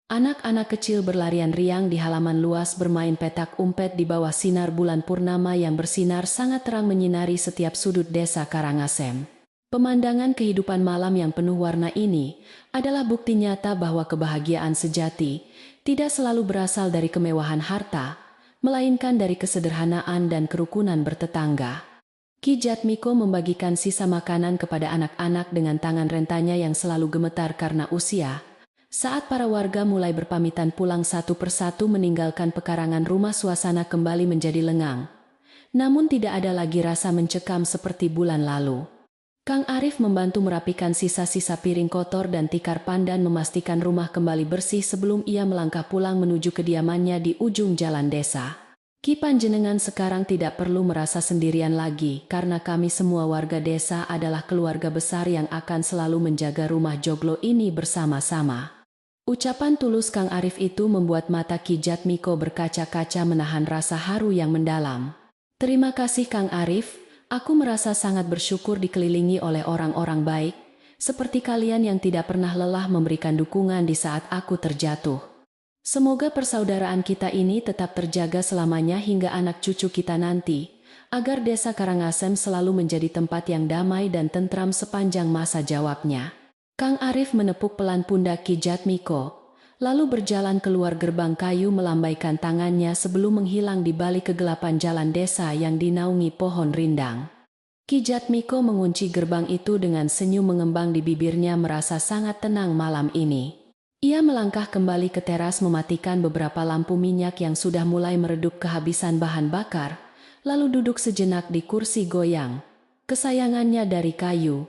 Anak-anak kecil berlarian riang di halaman luas, bermain petak umpet di bawah sinar bulan purnama yang bersinar sangat terang menyinari setiap sudut desa Karangasem. Pemandangan kehidupan malam yang penuh warna ini adalah bukti nyata bahwa kebahagiaan sejati tidak selalu berasal dari kemewahan harta, melainkan dari kesederhanaan dan kerukunan bertetangga. Ki Jatmiko membagikan sisa makanan kepada anak-anak dengan tangan rentanya yang selalu gemetar karena usia. Saat para warga mulai berpamitan pulang satu persatu meninggalkan pekarangan rumah, suasana kembali menjadi lengang. Namun tidak ada lagi rasa mencekam seperti bulan lalu. Kang Arif membantu merapikan sisa-sisa piring kotor dan tikar pandan, memastikan rumah kembali bersih sebelum ia melangkah pulang menuju kediamannya di ujung jalan desa. Ki Panjenengan sekarang tidak perlu merasa sendirian lagi, karena kami semua warga desa adalah keluarga besar yang akan selalu menjaga rumah joglo ini bersama-sama. Ucapan tulus Kang Arif itu membuat mata Ki Jatmiko berkaca-kaca, menahan rasa haru yang mendalam. Terima kasih Kang Arif. Aku merasa sangat bersyukur dikelilingi oleh orang-orang baik, seperti kalian yang tidak pernah lelah memberikan dukungan di saat aku terjatuh. Semoga persaudaraan kita ini tetap terjaga selamanya hingga anak cucu kita nanti, agar desa Karangasem selalu menjadi tempat yang damai dan tentram sepanjang masa, jawabnya. Kang Arif menepuk pelan pundak Ki Jatmiko, lalu berjalan keluar gerbang kayu melambaikan tangannya sebelum menghilang di balik kegelapan jalan desa yang dinaungi pohon rindang. Ki Jatmiko mengunci gerbang itu dengan senyum mengembang di bibirnya, merasa sangat tenang malam ini. Ia melangkah kembali ke teras, mematikan beberapa lampu minyak yang sudah mulai meredup kehabisan bahan bakar, lalu duduk sejenak di kursi goyang kesayangannya dari kayu.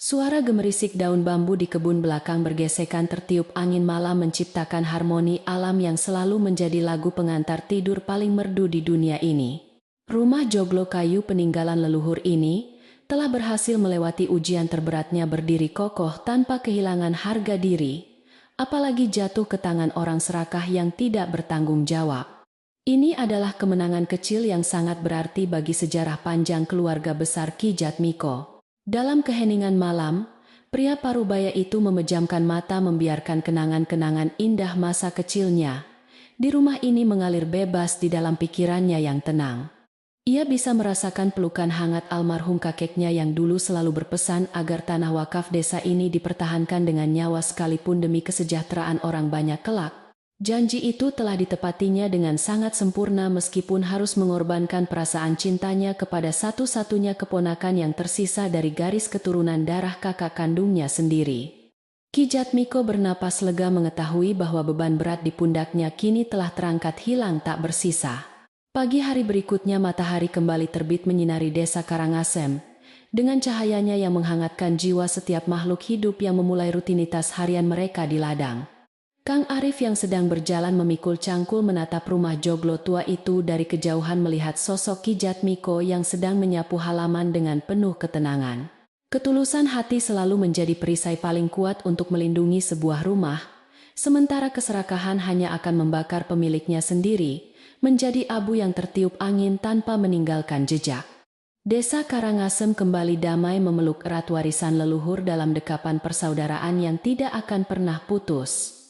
Suara gemerisik daun bambu di kebun belakang bergesekan tertiup angin malam menciptakan harmoni alam yang selalu menjadi lagu pengantar tidur paling merdu di dunia ini. Rumah joglo kayu peninggalan leluhur ini telah berhasil melewati ujian terberatnya, berdiri kokoh tanpa kehilangan harga diri, apalagi jatuh ke tangan orang serakah yang tidak bertanggung jawab. Ini adalah kemenangan kecil yang sangat berarti bagi sejarah panjang keluarga besar Ki Jatmiko. Dalam keheningan malam, pria parubaya itu memejamkan mata, membiarkan kenangan-kenangan indah masa kecilnya di rumah ini mengalir bebas di dalam pikirannya yang tenang. Ia bisa merasakan pelukan hangat almarhum kakeknya yang dulu selalu berpesan agar tanah wakaf desa ini dipertahankan dengan nyawa sekalipun demi kesejahteraan orang banyak kelak. Janji itu telah ditepatinya dengan sangat sempurna meskipun harus mengorbankan perasaan cintanya kepada satu-satunya keponakan yang tersisa dari garis keturunan darah kakak kandungnya sendiri. Ki Jatmiko bernapas lega mengetahui bahwa beban berat di pundaknya kini telah terangkat, hilang tak bersisa. Pagi hari berikutnya matahari kembali terbit menyinari desa Karangasem, dengan cahayanya yang menghangatkan jiwa setiap makhluk hidup yang memulai rutinitas harian mereka di ladang. Kang Arif yang sedang berjalan memikul cangkul menatap rumah joglo tua itu dari kejauhan, melihat sosok Ki Jatmiko yang sedang menyapu halaman dengan penuh ketenangan. Ketulusan hati selalu menjadi perisai paling kuat untuk melindungi sebuah rumah, sementara keserakahan hanya akan membakar pemiliknya sendiri, menjadi abu yang tertiup angin tanpa meninggalkan jejak. Desa Karangasem kembali damai, memeluk erat warisan leluhur dalam dekapan persaudaraan yang tidak akan pernah putus.